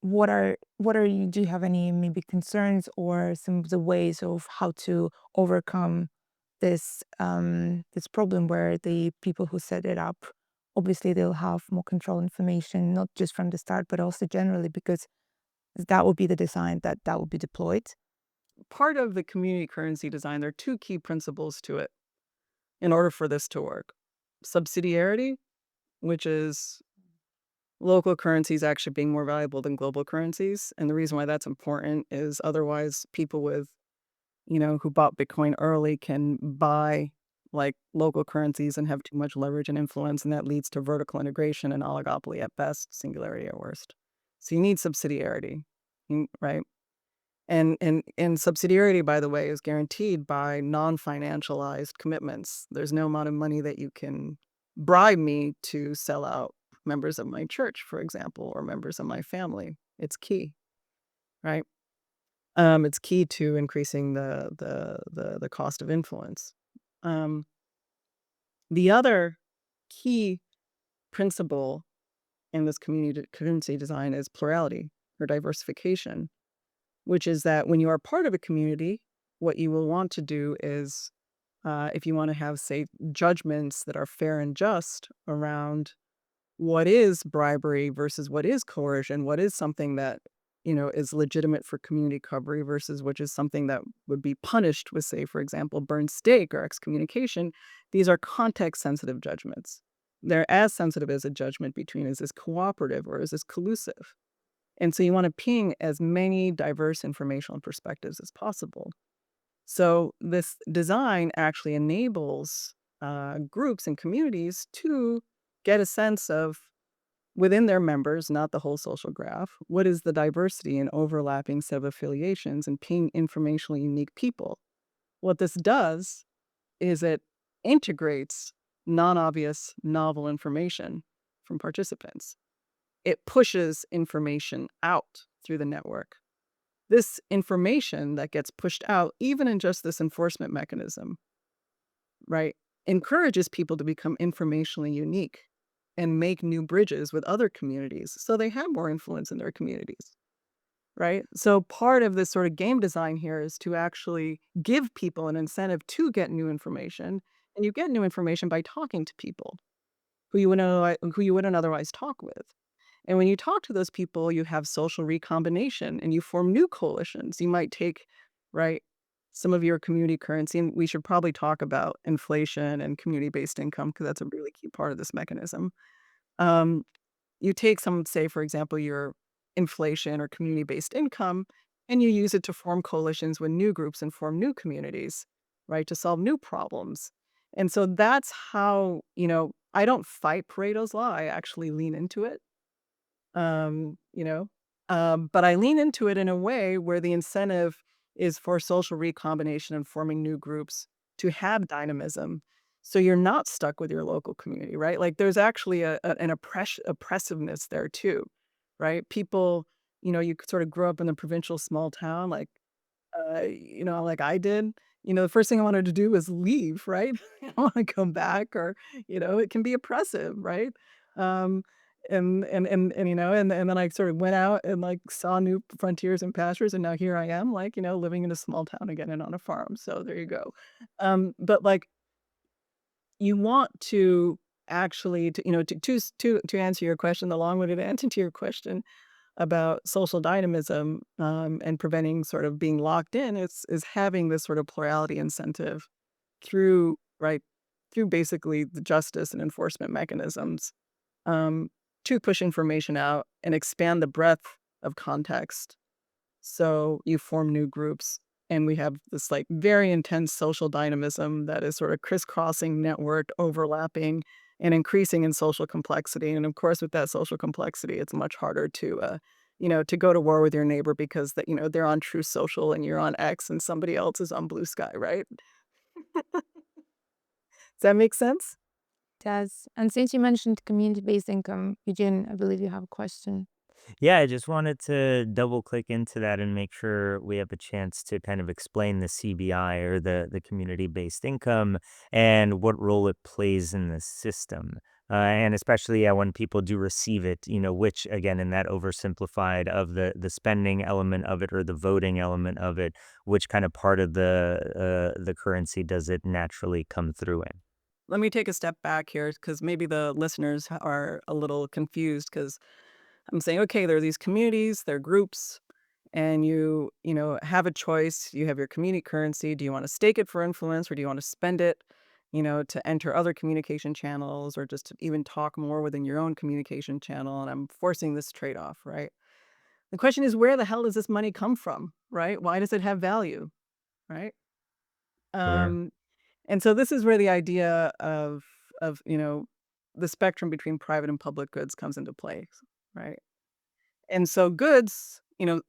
what are you do you have any maybe concerns or some of the ways of how to overcome this problem where the people who set it up, obviously they'll have more control information, not just from the start but also generally, because that would be the design that will be deployed. Part of the community currency design, there are two key principles to it in order for this to work. Subsidiarity, which is local currencies actually being more valuable than global currencies. And the reason why that's important is otherwise people who bought Bitcoin early can buy like local currencies and have too much leverage and influence. And that leads to vertical integration and oligopoly at best, singularity at worst. So you need subsidiarity, right? And subsidiarity, by the way, is guaranteed by non-financialized commitments. There's no amount of money that you can bribe me to sell out members of my church, for example, or members of my family. It's key, right? It's key to increasing the cost of influence. Um, the other key principle in this community design is plurality or diversification, which is that when you are part of a community, what you will want to do is, if you want to have, say, judgments that are fair and just around what is bribery versus what is coercion, what is something that, is legitimate for community recovery versus which is something that would be punished with, say, for example, burned steak or excommunication. These are context sensitive judgments. They're as sensitive as a judgment between is this cooperative or is this collusive? And so you want to ping as many diverse informational perspectives as possible. So this design actually enables groups and communities to get a sense of within their members, not the whole social graph, what is the diversity and overlapping set of affiliations and ping informationally unique people. What this does is it integrates non-obvious novel information from participants. It pushes information out through the network. This information that gets pushed out, even in just this enforcement mechanism, right, encourages people to become informationally unique and make new bridges with other communities so they have more influence in their communities, right? So part of this sort of game design here is to actually give people an incentive to get new information, and you get new information by talking to people who you wouldn't otherwise talk with. And when you talk to those people, you have social recombination and you form new coalitions. You might take, right, some of your community currency, and we should probably talk about inflation and community-based income because that's a really key part of this mechanism. Um, you take some, say, for example, your inflation or community-based income, and you use it to form coalitions with new groups and form new communities, right, to solve new problems. And so that's how, I don't fight Pareto's law. I actually lean into it. You know, but I lean into it in a way where the incentive is for social recombination and forming new groups to have dynamism. So you're not stuck with your local community, right? Like there's actually an oppressiveness there too, right? People, you could sort of grow up in the provincial small town, like like I did, the first thing I wanted to do was leave, right? I don't wanna come back or, it can be oppressive, right? Um, and then I sort of went out and, like, saw new frontiers and pastures, and now here I am, like, living in a small town again and on a farm, so there you go. But, like, you want to actually to answer your question, the long-winded answer to your question, about social dynamism, and preventing sort of being locked in is having this sort of plurality incentive through right through basically the justice and enforcement mechanisms, um, to push information out and expand the breadth of context. So you form new groups, and we have this like very intense social dynamism that is sort of crisscrossing, networked, overlapping, and increasing in social complexity. And of course, with that social complexity, it's much harder to go to war with your neighbor because they're on True Social and you're on X and somebody else is on Blue Sky, right? Does that make sense? Does. And since you mentioned community-based income, Eugene, I believe you have a question. Yeah, I just wanted to double click into that and make sure we have a chance to kind of explain the CBI or the community based income and what role it plays in the system. And especially when people do receive it, which again, in that oversimplified of the spending element of it or the voting element of it, which kind of part of the currency does it naturally come through in? Let me take a step back here because maybe the listeners are a little confused because I'm saying, okay, there are these communities, there are groups, and you have a choice. You have your community currency. Do you want to stake it for influence or do you want to spend it, to enter other communication channels or just to even talk more within your own communication channel? And I'm forcing this trade-off, right? The question is, where the hell does this money come from, right? Why does it have value, right? Sure. Um, and so this is where the idea of the spectrum between private and public goods comes into play, right? And so goods,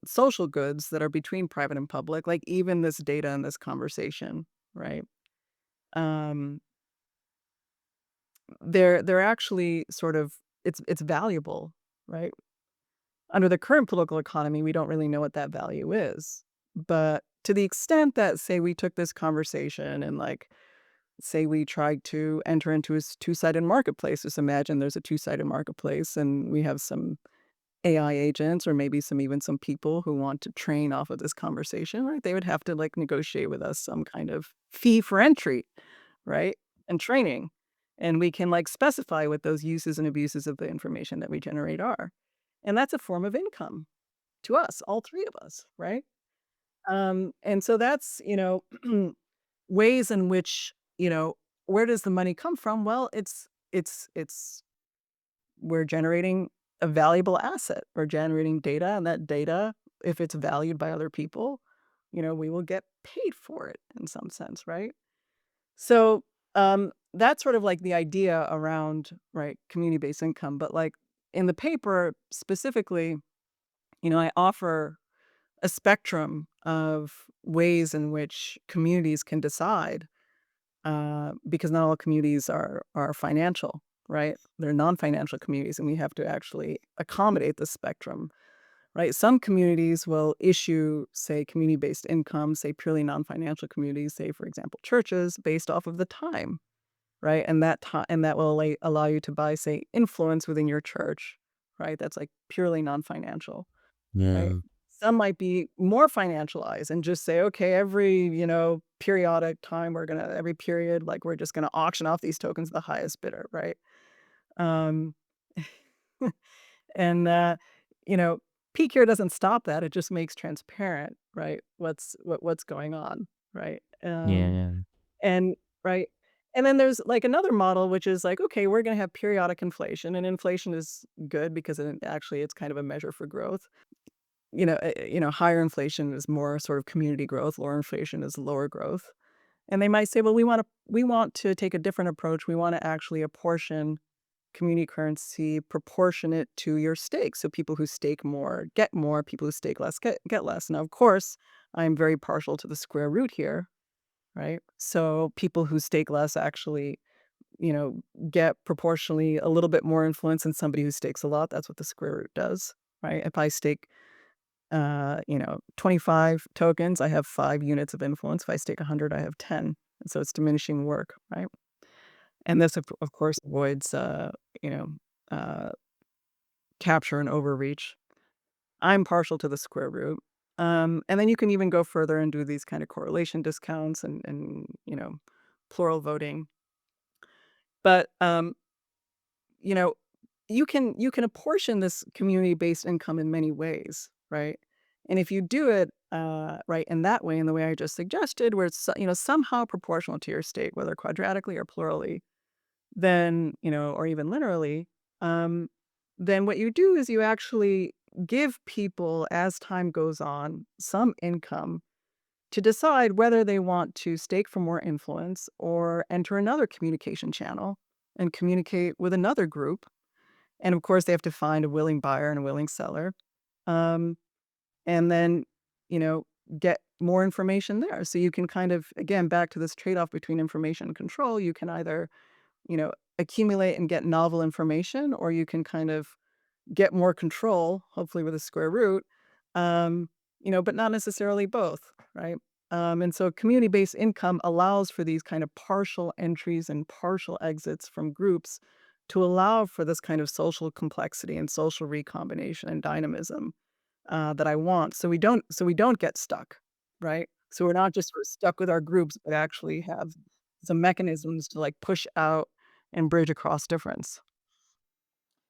social goods that are between private and public, like even this data and this conversation, right? Um, they're actually sort of it's valuable, right? Under the current political economy, we don't really know what that value is. But to the extent that, say, we took this conversation and like say we tried to enter into a two-sided marketplace. Just imagine there's a two-sided marketplace and we have some AI agents or maybe some people who want to train off of this conversation, right? They would have to like negotiate with us some kind of fee for entry, right? And training. And we can like specify what those uses and abuses of the information that we generate are. And that's a form of income to us, all three of us, right? And so that's, ways in which, where does the money come from? Well, it's we're generating a valuable asset. We're generating data, and that data, if it's valued by other people, we will get paid for it in some sense, right? So that's sort of like the idea around right community-based income. But like in the paper specifically, I offer a spectrum of ways in which communities can decide because not all communities are financial, right? They're non-financial communities, and we have to actually accommodate the spectrum, right? Some communities will issue, say, community-based income, say purely non-financial communities, say, for example, churches, based off of the time, right? And that time and that will allow you to buy, say, influence within your church, right? That's like purely non-financial. Right? Yeah. Some might be more financialized and just say, "Okay, every, periodic time, every period, like, we're just gonna auction off these tokens to the highest bidder," right? Um, and, you know, PCARE doesn't stop that, it just makes transparent, right, what's going on, right? Yeah. And right? And then there's, like, another model, which is like, okay, we're gonna have periodic inflation, and inflation is good because it's kind of a measure for growth. Higher inflation is more sort of community growth, lower inflation is lower growth. And they might say, well, we want to take a different approach. We want to actually apportion community currency proportionate to your stake. So people who stake more, people who stake less get less. Now, of course, I'm very partial to the square root here, right? So people who stake less actually, you know, get proportionally a little bit more influence than somebody who stakes a lot. That's what the square root does, right? If I stake 25 tokens, I have 5 units of influence. If I stake 100, I have 10. And so it's diminishing work, right? And this, of course, avoids, you know, uh, capture and overreach. I'm partial to the square root. And then you can even go further and do these kind of correlation discounts and plural voting. But you know, you can apportion this community-based income in many ways, right? And if you do it right in that way, in the way I just suggested, where it's somehow proportional to your stake, whether quadratically or plurally, then or even linearly, um, then what you do is you actually give people, as time goes on, some income to decide whether they want to stake for more influence or enter another communication channel and communicate with another group. And of course, they have to find a willing buyer and a willing seller. Um, and then, you know, get more information there. So you can kind of, again, back to this trade off between information and control, you can either, accumulate and get novel information, or you can kind of get more control, hopefully with a square root, but not necessarily both, right? And so community-based income allows for these kind of partial entries and partial exits from groups to allow for this kind of social complexity and social recombination and dynamism that I want. So we don't get stuck, right? So we're not just sort of stuck with our groups, but actually have some mechanisms to like push out and bridge across difference.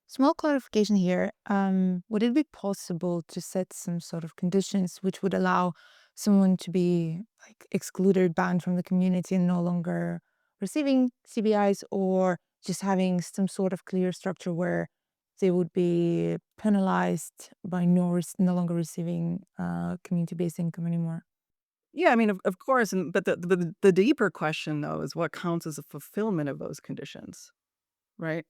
Small clarification here. Would it be possible to set some sort of conditions which would allow someone to be like excluded, banned from the community and no longer receiving CBIs, or just having some sort of clear structure where they would be penalized by no longer receiving community-based income anymore? Yeah, I mean, of course, but the deeper question though is what counts as a fulfillment of those conditions, right?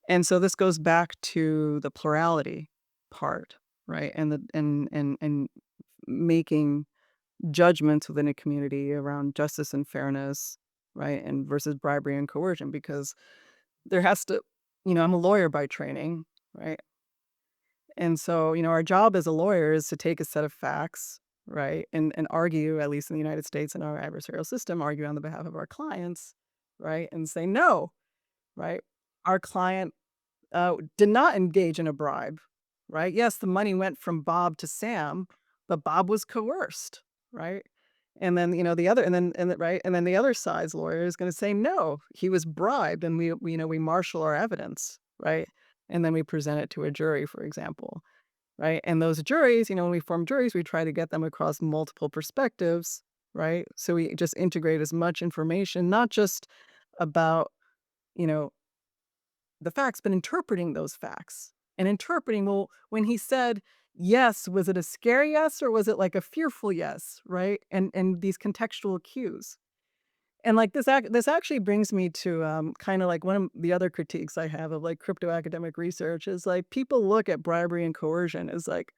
And so this goes back to the plurality part, right? And making judgments within a community around justice and fairness, right? And versus bribery and coercion, because there has to, I'm a lawyer by training, right? And so, our job as a lawyer is to take a set of facts, right? And argue, at least in the United States in our adversarial system, argue on the behalf of our clients, right? And say, no, right? Our client did not engage in a bribe, right? Yes, the money went from Bob to Sam, but Bob was coerced, right? And then the other, right, and then the other side's lawyer is going to say no, he was bribed, and we marshal our evidence, right? And then we present it to a jury, for example, right? And those juries, when we form juries, we try to get them across multiple perspectives, right? So we just integrate as much information, not just about you know the facts, but interpreting those facts and interpreting, well, when he said yes, was it a scary yes or was it like a fearful yes, right? And these contextual cues. And like this actually brings me to kind of like one of the other critiques I have of like crypto academic research is like people look at bribery and coercion as like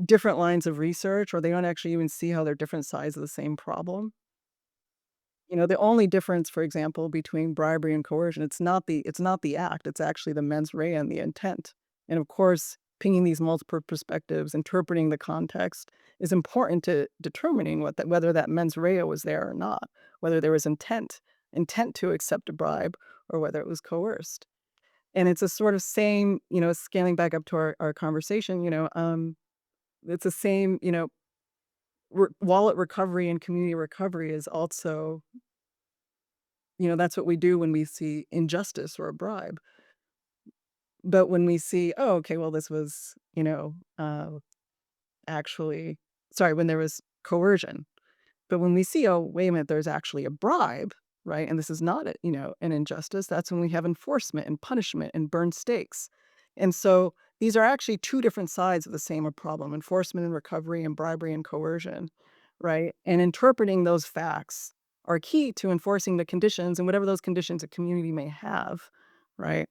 different lines of research, or they don't actually even see how they're different sides of the same problem. The only difference, for example, between bribery and coercion, it's not the act, it's actually the mens rea and the intent. And of course, pinging these multiple perspectives, interpreting the context is important to determining whether that mens rea was there or not, whether there was intent to accept a bribe, or whether it was coerced. And it's a sort of same, scaling back up to our conversation, it's the same, wallet recovery and community recovery is also, that's what we do when we see injustice or a bribe. But when we see, oh, okay, well, this was, actually, sorry, when there was coercion. But when we see, oh, wait a minute, there's actually a bribe, right? And this is not, an injustice. That's when we have enforcement and punishment and burn stakes. And so these are actually two different sides of the same problem: enforcement and recovery, and bribery and coercion, right? And interpreting those facts are key to enforcing the conditions and whatever those conditions a community may have, right?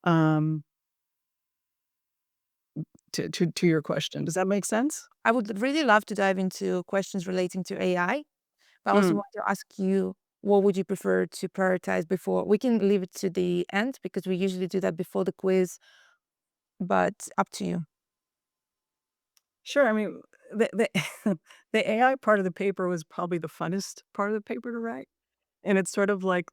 Um, to your question, does that make sense? I would really love to dive into questions relating to AI, but I also Mm, want to ask you, what would you prefer to prioritize before? We can leave it to the end because we usually do that before the quiz, but up to you. sure. I mean, the the AI part of the paper was probably the funnest part of the paper to write. And it's sort of like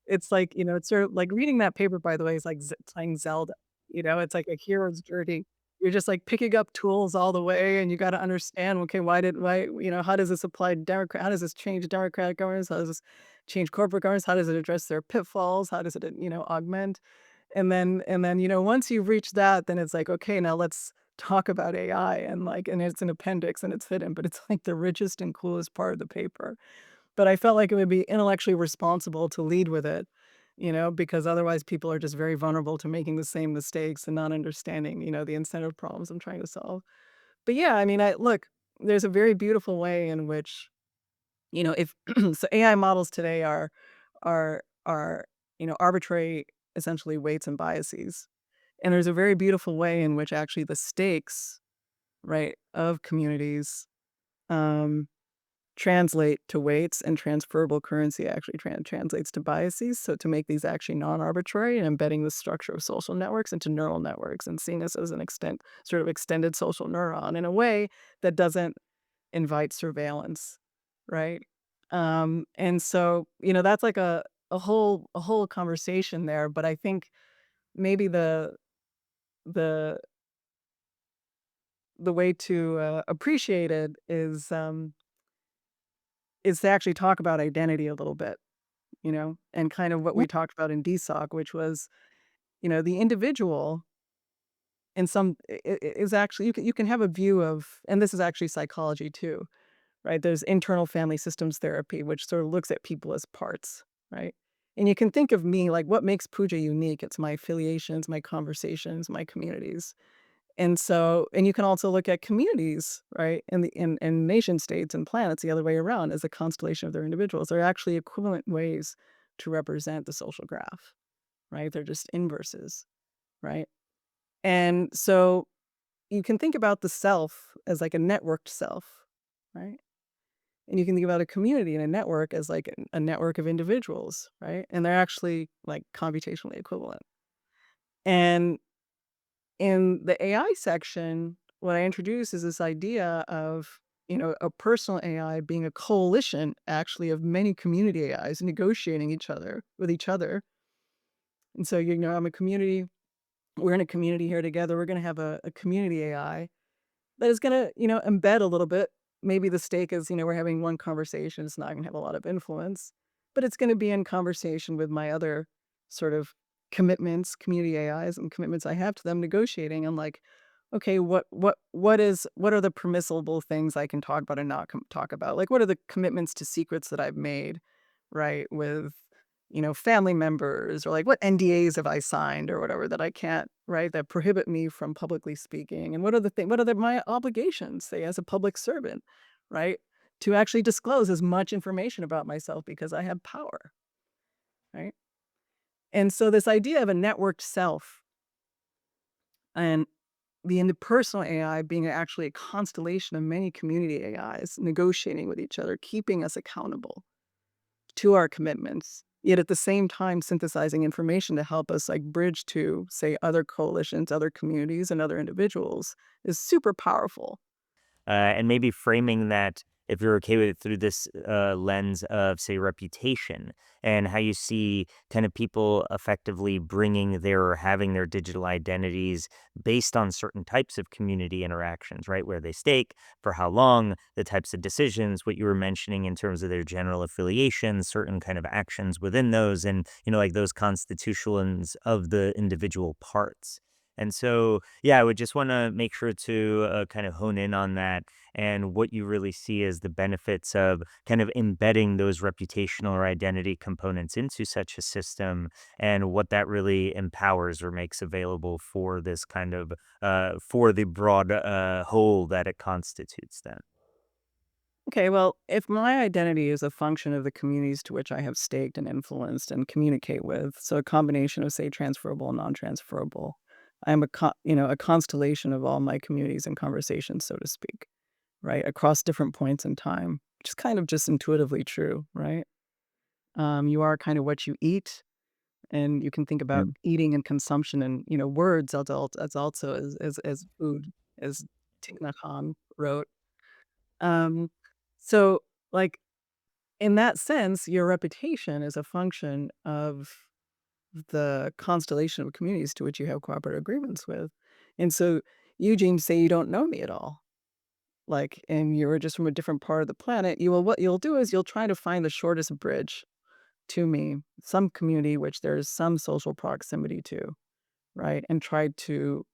it's like, it's sort of like reading that paper, by the way, is like playing Zelda. It's like a hero's journey. You're just like picking up tools all the way, and you got to understand, okay, how does this apply to Democrat? How does this change Democratic governance? How does this change corporate governance? How does it address their pitfalls? How does it, augment? And then, once you've reached that, then it's like, okay, now let's talk about AI, and it's an appendix and it's hidden, but it's like the richest and coolest part of the paper. But I felt like it would be intellectually responsible to lead with it, because otherwise people are just very vulnerable to making the same mistakes and not understanding, the incentive problems I'm trying to solve. But yeah, I mean, there's a very beautiful way in which, if so AI models today are, arbitrary, essentially weights and biases. And there's a very beautiful way in which actually the stakes, right, of communities um translate to weights, and transferable currency actually translates to biases. So to make these actually non-arbitrary and embedding the structure of social networks into neural networks and seeing this as an sort of extended social neuron in a way that doesn't invite surveillance, right? And so, that's like a whole conversation there. But I think maybe the the way to appreciate it is to actually talk about identity a little bit, and kind of what we talked about in DSOC, which was, the individual in some is actually you can have a view of, and this is actually psychology too, right? There's internal family systems therapy, which sort of looks at people as parts, right? And you can think of me like what makes Puja unique. It's my affiliations, my conversations, my communities. And you can also look at communities, right? In nation states and planets the other way around as a constellation of their individuals. They're actually equivalent ways to represent the social graph, right? They're just inverses, right? And so you can think about the self as like a networked self, right? And you can think about a community and a network as like a network of individuals, right? And they're actually like computationally equivalent. And in the AI section, what I introduce is this idea of, a personal AI being a coalition actually of many community AIs negotiating with each other. And so, I'm a community, we're in a community here together. We're going to have a community AI that is gonna, embed a little bit. Maybe the stake is, we're having one conversation, it's not gonna have a lot of influence, but it's gonna be in conversation with my other sort of commitments, community AIs and commitments I have to them, negotiating. I'm like, okay, what are the permissible things I can talk about and not talk about? Like, what are the commitments to secrets that I've made, right, with family members, or like what NDAs have I signed or whatever that I can't, right, that prohibit me from publicly speaking? And what are my obligations, say, as a public servant, right, to actually disclose as much information about myself because I have power, right? And so this idea of a networked self and the interpersonal AI being actually a constellation of many community AIs negotiating with each other, keeping us accountable to our commitments, yet at the same time synthesizing information to help us like bridge to, say, other coalitions, other communities, and other individuals is super powerful. And maybe framing that, if you're okay with it, through this lens of, say, reputation, and how you see kind of people effectively bringing their or having their digital identities based on certain types of community interactions, right? Where they stake, for how long, the types of decisions, what you were mentioning in terms of their general affiliations, certain kind of actions within those, and, like those constitutions of the individual parts. And so, yeah, I would just want to make sure to kind of hone in on that, and what you really see as the benefits of kind of embedding those reputational or identity components into such a system, and what that really empowers or makes available for this kind of for the broad whole that it constitutes then. Okay, well, if my identity is a function of the communities to which I have staked and influenced and communicate with, so a combination of, say, transferable and non-transferable, I am a constellation of all my communities and conversations, so to speak, right, across different points in time, which is kind of just intuitively true, right? You are kind of what you eat, and you can think Yeah. about eating and consumption and words as also as food, as Thich Nhat Hanh wrote. Um, so like in that sense, your reputation is a function of the constellation of communities to which you have cooperative agreements with. And so Eugene, say you don't know me at all, like, and you're just from a different part of the planet, what you'll do is you'll try to find the shortest bridge to me, some community which there's some social proximity to, right? And try to,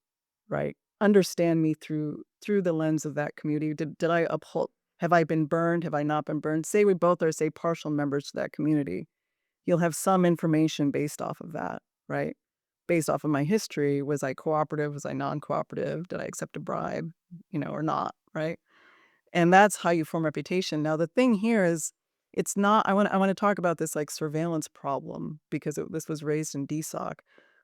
right, understand me through the lens of that community. Did I uphold, have I been burned? Have I not been burned? Say we both are, say, partial members to that community. You'll have some information based off of that, right? Based off of my history. Was I cooperative? Was I non-cooperative? Did I accept a bribe, or not, right? And that's how you form reputation. Now, the thing here is, it's not. I want to talk about this like surveillance problem because this was raised in DSOC.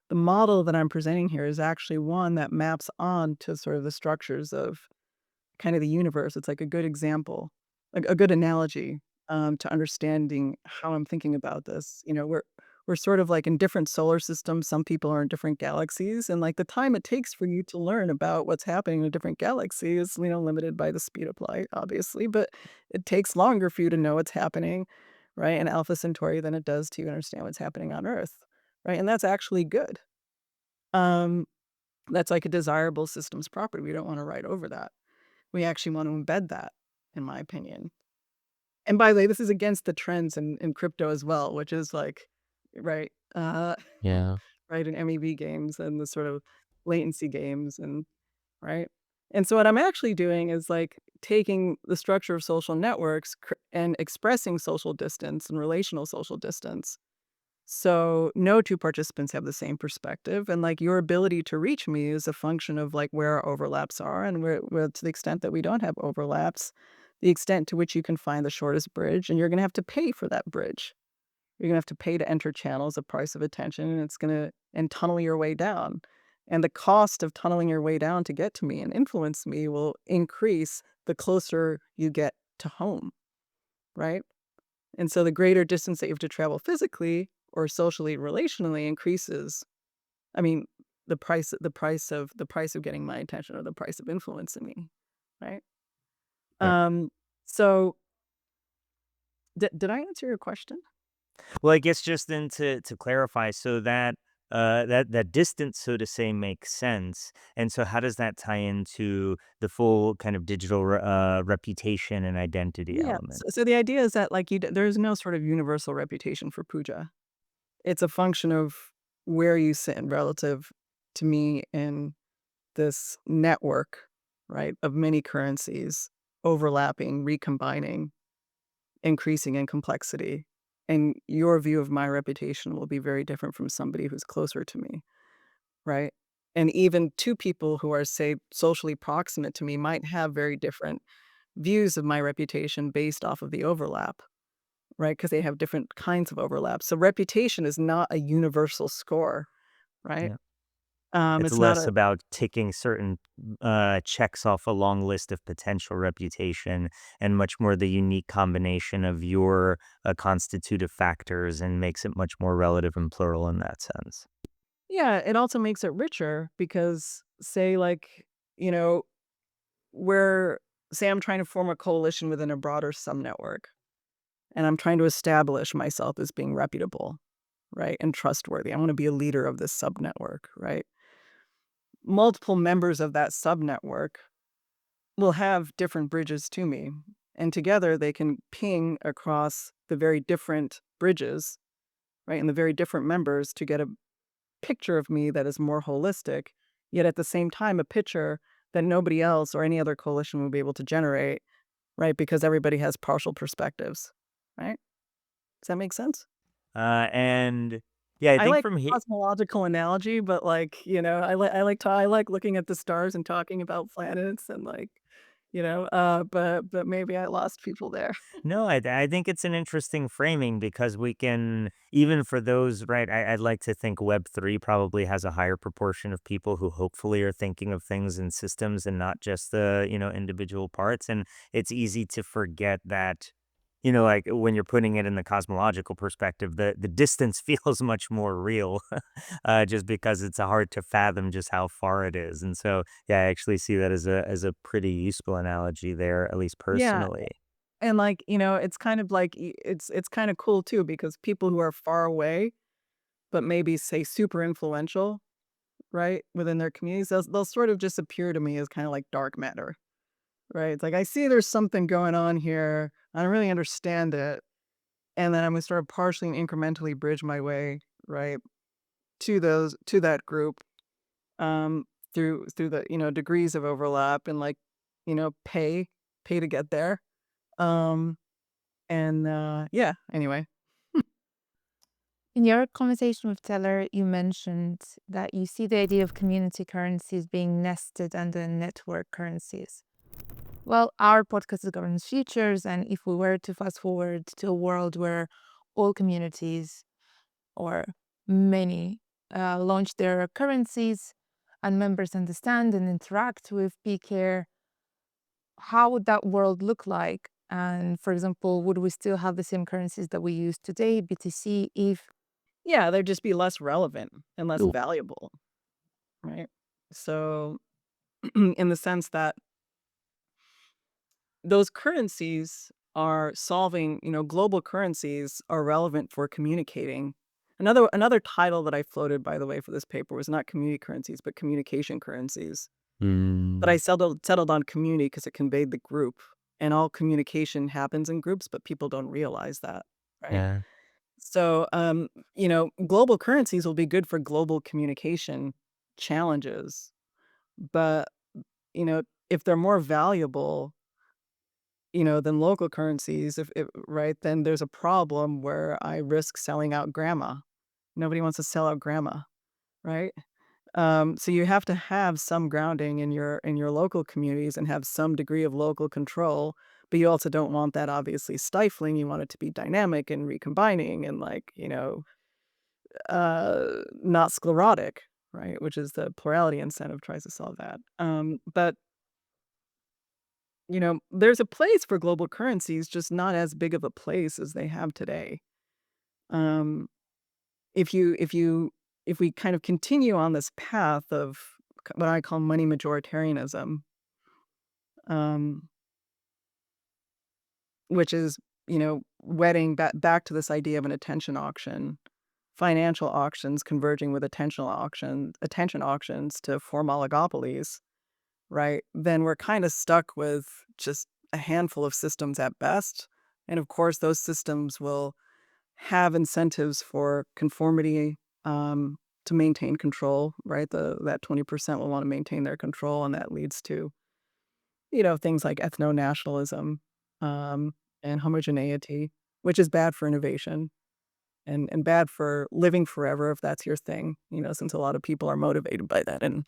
The model that I'm presenting here is actually one that maps on to sort of the structures of kind of the universe. It's like a good example, a good analogy, to understanding how I'm thinking about this. We're sort of like in different solar systems. Some people are in different galaxies, and like the time it takes for you to learn about what's happening in a different galaxy is limited by the speed of light, obviously, but it takes longer for you to know what's happening, right, in Alpha Centauri than it does to understand what's happening on Earth, right, and that's actually good. Um, that's like a desirable systems property. We don't want to write over that. We actually want to embed that, in my opinion. And by the way, this is against the trends in crypto as well, which is like, right, Yeah. right, in MEV games and the sort of latency games and right. And so what I'm actually doing is like taking the structure of social networks and expressing social distance and relational social distance. So no two participants have the same perspective, and like your ability to reach me is a function of like where our overlaps are, and where to the extent that we don't have overlaps, the extent to which you can find the shortest bridge, and you're going to have to pay for that bridge. You're going to have to pay to enter channels, the price of attention, and and tunnel your way down. And the cost of tunneling your way down to get to me and influence me will increase the closer you get to home, right? And so the greater distance that you have to travel physically or socially, relationally increases. I mean, the price of getting my attention or the price of influencing me, right? Right. Um, so did I answer your question? Well, I guess just then to clarify, so that that distance, so to say, makes sense. And so, how does that tie into the full kind of digital reputation and identity Yeah. So, element? so the idea is that like there's no sort of universal reputation for puja. It's a function of where you sit in relative to me in this network, right, of many currencies overlapping, recombining, increasing in complexity. And your view of my reputation will be very different from somebody who's closer to me, right? And even two people who are, say, socially proximate to me might have very different views of my reputation based off of the overlap, right? Because they have different kinds of overlap. So reputation is not a universal score, right? Yeah. It's It's not less a about ticking certain checks off a long list of potential reputation and much more the unique combination of your constitutive factors and makes it much more relative and plural in that sense. yeah, it also makes it richer because say like, you know, where say I'm trying to form a coalition within a broader subnetwork and I'm trying to establish myself as being reputable, right? And trustworthy. I want to be a leader of this subnetwork, right? Multiple members of that subnetwork will have different bridges to me. And together they can ping across the very different bridges, right? And the very different members to get a picture of me that is more holistic, yet at the same time, a picture that nobody else or any other coalition will be able to generate, right? Because everybody has partial perspectives, right? Does that make sense? And yeah, I I think like from here, cosmological analogy, but like, I like looking at the stars and talking about planets and like, but maybe I lost people there. No, I think it's an interesting framing because we can, even for those, right? I'd like to think Web3 probably has a higher proportion of people who hopefully are thinking of things in systems and not just the, individual parts. And it's easy to forget that, like when you're putting it in the cosmological perspective, the distance feels much more real, just because it's hard to fathom just how far it is. And so, yeah, I actually see that as a pretty useful analogy there, at least Yeah, personally. and, like, it's kind of like it's kinda cool too because people who are far away, but maybe, say, super influential, right, within their communities, they'll sort of just appear to me as kinda like dark matter, right? It's like, I see there's something going on here, I don't really understand it, and then I'm gonna sort of partially and incrementally bridge my way, right, to that group, um, through the, degrees of overlap and, like, pay to get there, um, yeah, anyway. In your conversation with Teller, you mentioned that you see the idea of community currencies being nested under network currencies. Well, our podcast is Governance Futures, and if we were to fast forward to a world where all communities or many launch their currencies and members understand and interact with PCARE, how would that world look like? And for example, would we still have the same currencies that we use today, BTC, if Yeah, they'd just be less relevant and less valuable, right? So, in the sense that those currencies are solving, global currencies are relevant for communicating. Another title that I floated, by the way, for this paper was not community currencies, but communication currencies. But I Mm, settled on community because it conveyed the group, and all communication happens in groups, but people don't realize that, right? yeah. So, global currencies will be good for global communication challenges, but, you know, if they're more valuable, than local currencies, if right, then there's a problem where I risk selling out grandma. Nobody wants to sell out grandma, right? So you have to have some grounding in your local communities and have some degree of local control, but you also don't want that obviously stifling. You want it to be dynamic and recombining and like, not sclerotic, right? Which is the plurality incentive tries to solve that. But there's a place for global currencies, just not as big of a place as they have today. Um, if we kind of continue on this path of what I call money majoritarianism, um, which is wedding back to this idea of an attention auction, financial auctions converging with attention auctions to form oligopolies, right? Then we're kind of stuck with just a handful of systems at best. And of course, those systems will have incentives for conformity to maintain control, right? That 20% will want to maintain their control, and that leads to, things like ethno-nationalism um, and homogeneity, which is bad for innovation and bad for living forever if that's your thing, since a lot of people are motivated by that in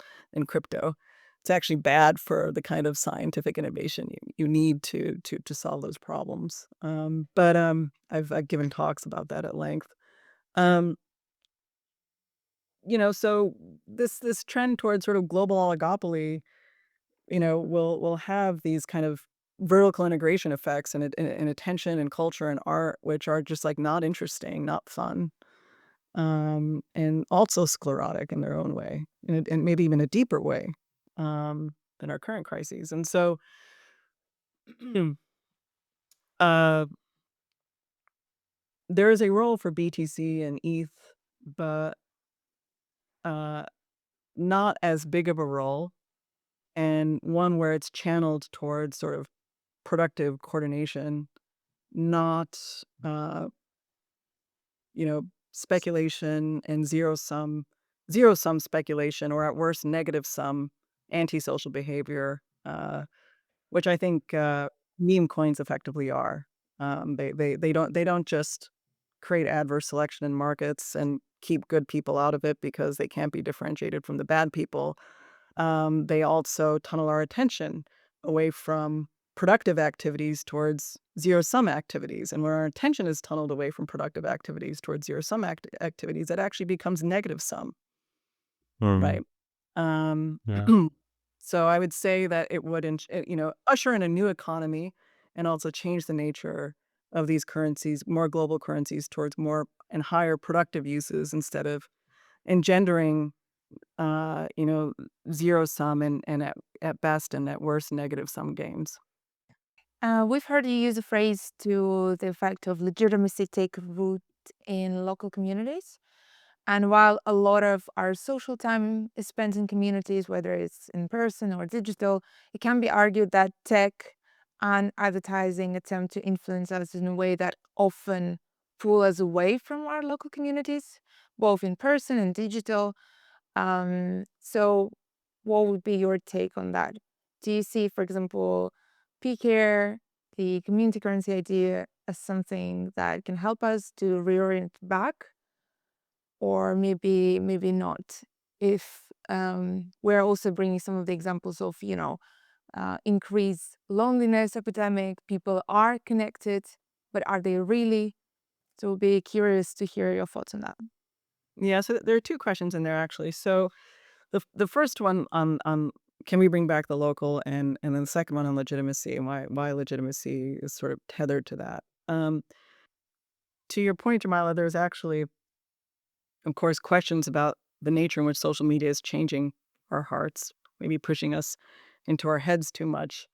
crypto. It's actually bad for the kind of scientific innovation you need to solve those problems. But I've given talks about that at length. Um, so this trend towards sort of global oligopoly, will have these kind of vertical integration effects in attention and culture and art, which are just like not interesting, not fun, and also sclerotic in their own way, and maybe even a deeper way than our current crises. And so, uh, there is a role for BTC and ETH, but uh, not as big of a role, and one where it's channeled towards sort of productive coordination, not uh, speculation and zero sum speculation, or at worst negative sum antisocial behavior, which I think meme coins effectively are. They don't just create adverse selection in markets and keep good people out of it because they can't be differentiated from the bad people. They also tunnel our attention away from productive activities towards zero-sum activities. And where our attention is tunneled away from productive activities towards zero-sum activities, it actually becomes negative sum, Mm, right? Um, yeah. so I would say that it would, usher in a new economy and also change the nature of these currencies, more global currencies, towards more and higher productive uses instead of engendering, uh, you know, zero sum and at best and at worst negative sum games. We've heard you use a phrase to the effect of legitimacy take root in local communities. And while a lot of our social time is spent in communities, whether it's in person or digital, it can be argued that tech and advertising attempt to influence us in a way that often pull us away from our local communities, both in person and digital. So what would be your take on that? Do you see, for example, PCARE, the community currency idea, as something that can help us to reorient back, or maybe not? If we're also bringing some of the examples of, increased loneliness epidemic, people are connected, but are they really? So we'll be curious to hear your thoughts on that. Yeah, so there are two questions in there actually. So the first one on can we bring back the local, and then the second one on legitimacy and why legitimacy is sort of tethered to that. To your point, Jamila, there's actually, of course, questions about the nature in which social media is changing our hearts, maybe pushing us into our heads too much,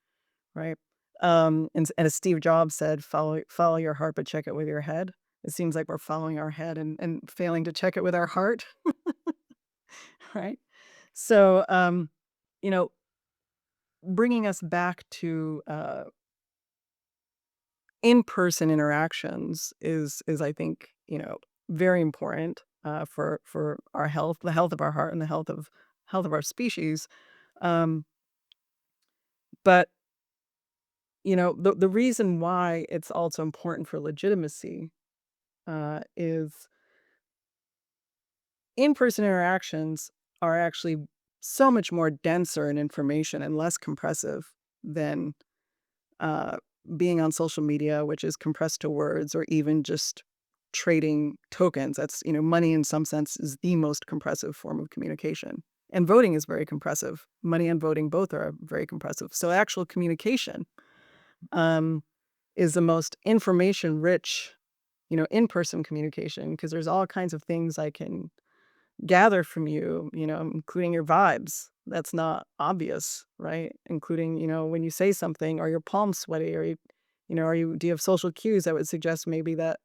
right? And as Steve Jobs said, follow your heart, but check it with your head. It seems like we're following our head and failing to check it with our heart, right? So, you know, bringing us back to in-person interactions is I think, very important for our health, the health of our heart, and the health of our species. Um, but the reason why it's also important for legitimacy is in-person interactions are actually so much more denser in information and less compressive than uh, being on social media, which is compressed to words, or even just trading tokens. That's, money in some sense is the most compressive form of communication. And voting is very compressive. Money and voting both are very compressive. So actual communication um, is the most information rich, in-person communication, because there's all kinds of things I can gather from you, including your vibes. That's not obvious, right? Including, when you say something, are your palms sweaty? Or do you have social cues that would suggest maybe that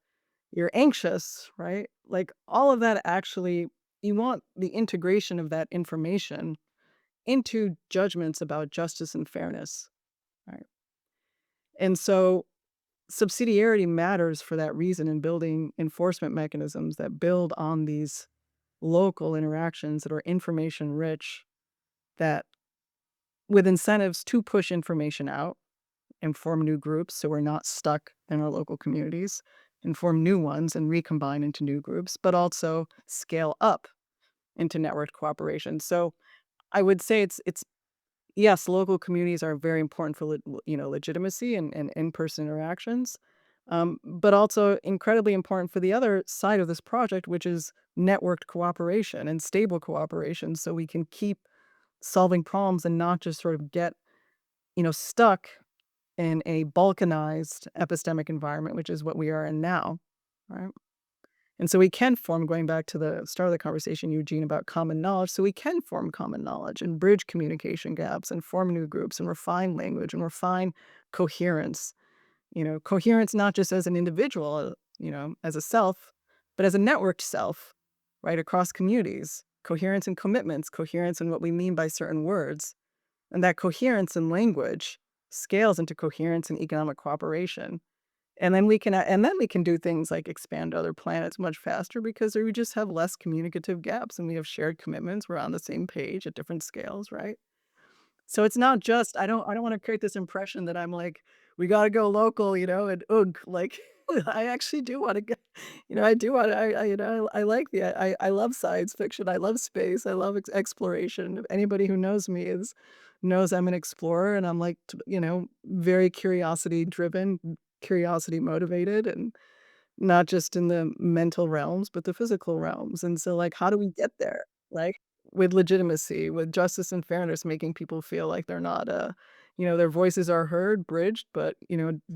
you're anxious, right? Like all of that actually, you want the integration of that information into judgments about justice and fairness, right? And so subsidiarity matters for that reason in building enforcement mechanisms that build on these local interactions that are information rich, that with incentives to push information out and form new groups so we're not stuck in our local communities, and form new ones and recombine into new groups, but also scale up into networked cooperation. So I would say it's yes, local communities are very important for legitimacy and in-person interactions, but also incredibly important for the other side of this project, which is networked cooperation and stable cooperation, so we can keep solving problems and not just sort of get stuck in a balkanized epistemic environment, which is what we are in now, right? And so we can form, going back to the start of the conversation, Eugene, about common knowledge. So we can form common knowledge and bridge communication gaps and form new groups and refine language and refine coherence. Coherence not just as an individual, as a self, but as a networked self, right, across communities. Coherence in commitments, coherence in what we mean by certain words. And that coherence in language scales into coherence in economic cooperation. And then we can do things like expand to other planets much faster because we just have less communicative gaps and we have shared commitments. We're on the same page at different scales, right? So it's not just I don't want to create this impression that I'm like we gotta go local, and ugh, like, I actually do wanna go I do wanna I like I love science fiction, I love space, I love exploration. Anybody who knows me is knows I'm an explorer, and I'm, like, very curiosity driven, curiosity motivated, and not just in the mental realms, but the physical realms, and so, like, how do we get there? Like, with legitimacy, with justice and fairness, making people feel like they're not, their voices are heard, bridged, but,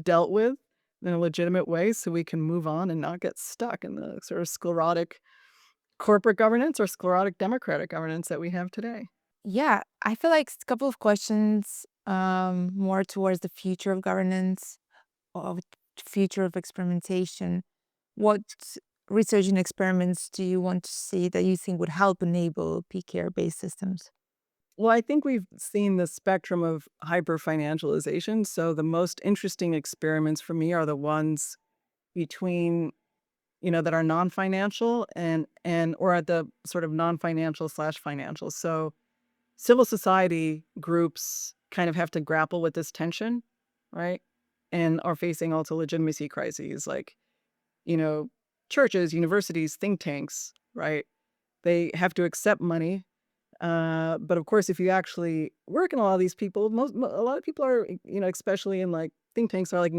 dealt with in a legitimate way so we can move on and not get stuck in the sort of sclerotic corporate governance or sclerotic democratic governance that we have today. Yeah, I feel like a couple of questions more towards the future of governance, of future of experimentation. What research and experiments do you want to see that you think would help enable PCARE based systems? Well, I think we've seen the spectrum of hyper-financialization, so the most interesting experiments for me are the ones between that are non-financial and or at the sort of non-financial slash financial. So civil society groups kind of have to grapple with this tension, right? And are facing also legitimacy crises like, you know, churches, universities, think tanks, right? They have to accept money. But of course, if you actually work in a lot of these people, a lot of people are, especially in like think tanks are like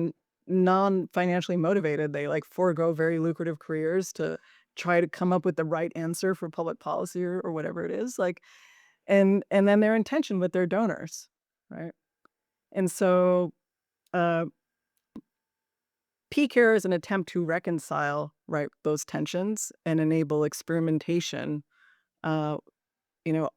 non-financially motivated. They like forego very lucrative careers to try to come up with the right answer for public policy or whatever it is. Like, and then their intention with their donors, right? And so uh, PCARE is an attempt to reconcile those tensions and enable experimentation uh,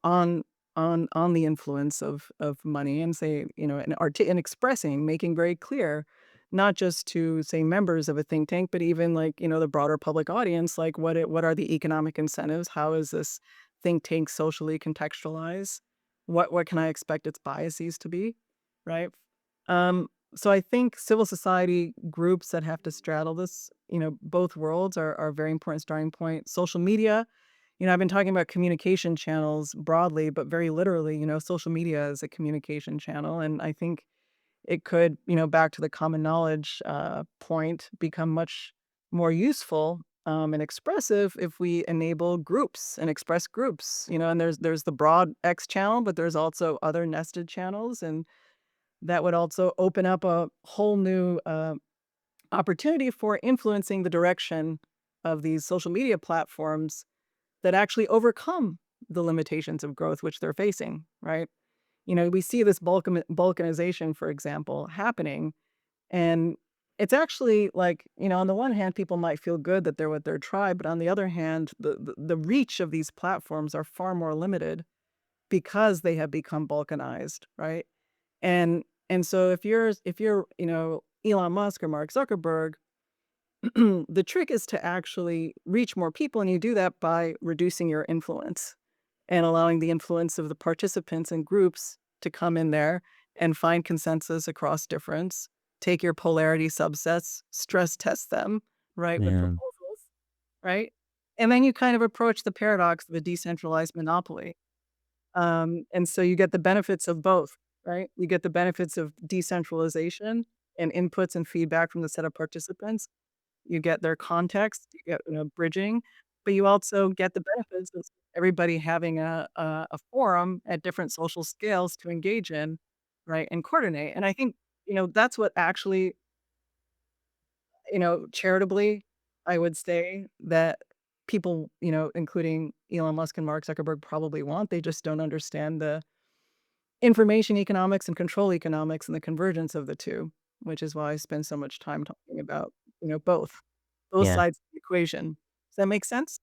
on on the influence of money and say, and expressing, making very clear, not just to say members of a think tank, but even like, the broader public audience, like what are the economic incentives? How is this think tank socially contextualized? What can I expect its biases to be? Right. So I think civil society groups that have to straddle this, both worlds are a very important starting point. Social media, I've been talking about communication channels broadly, but very literally, social media is a communication channel. And I think it could, back to the common knowledge point, become much more useful and expressive if we enable groups and express groups, and there's the broad X channel, but there's also other nested channels. And that would also open up a whole new opportunity for influencing the direction of these social media platforms that actually overcome the limitations of growth which they're facing, right? We see this balkanization, for example, happening, and it's actually like, on the one hand, people might feel good that they're with their tribe, but on the other hand, the reach of these platforms are far more limited because they have become balkanized, right? And so if you're Elon Musk or Mark Zuckerberg, the trick is to actually reach more people, and you do that by reducing your influence and allowing the influence of the participants and groups to come in there and find consensus across difference, take your polarity subsets, stress test them, right, with Yeah. proposals, right? And then you kind of approach the paradox of a decentralized monopoly. And so you get the benefits of both, right? You get the benefits of decentralization and inputs and feedback from the set of participants. You get their context, you get, bridging, but you also get the benefits of everybody having a forum at different social scales to engage in, right, and coordinate. And I think, that's what actually, charitably, I would say that people, including Elon Musk and Mark Zuckerberg probably want. They just don't understand the information economics and control economics and the convergence of the two, which is why I spend so much time talking about, both Yeah. sides of the equation. Does that make sense?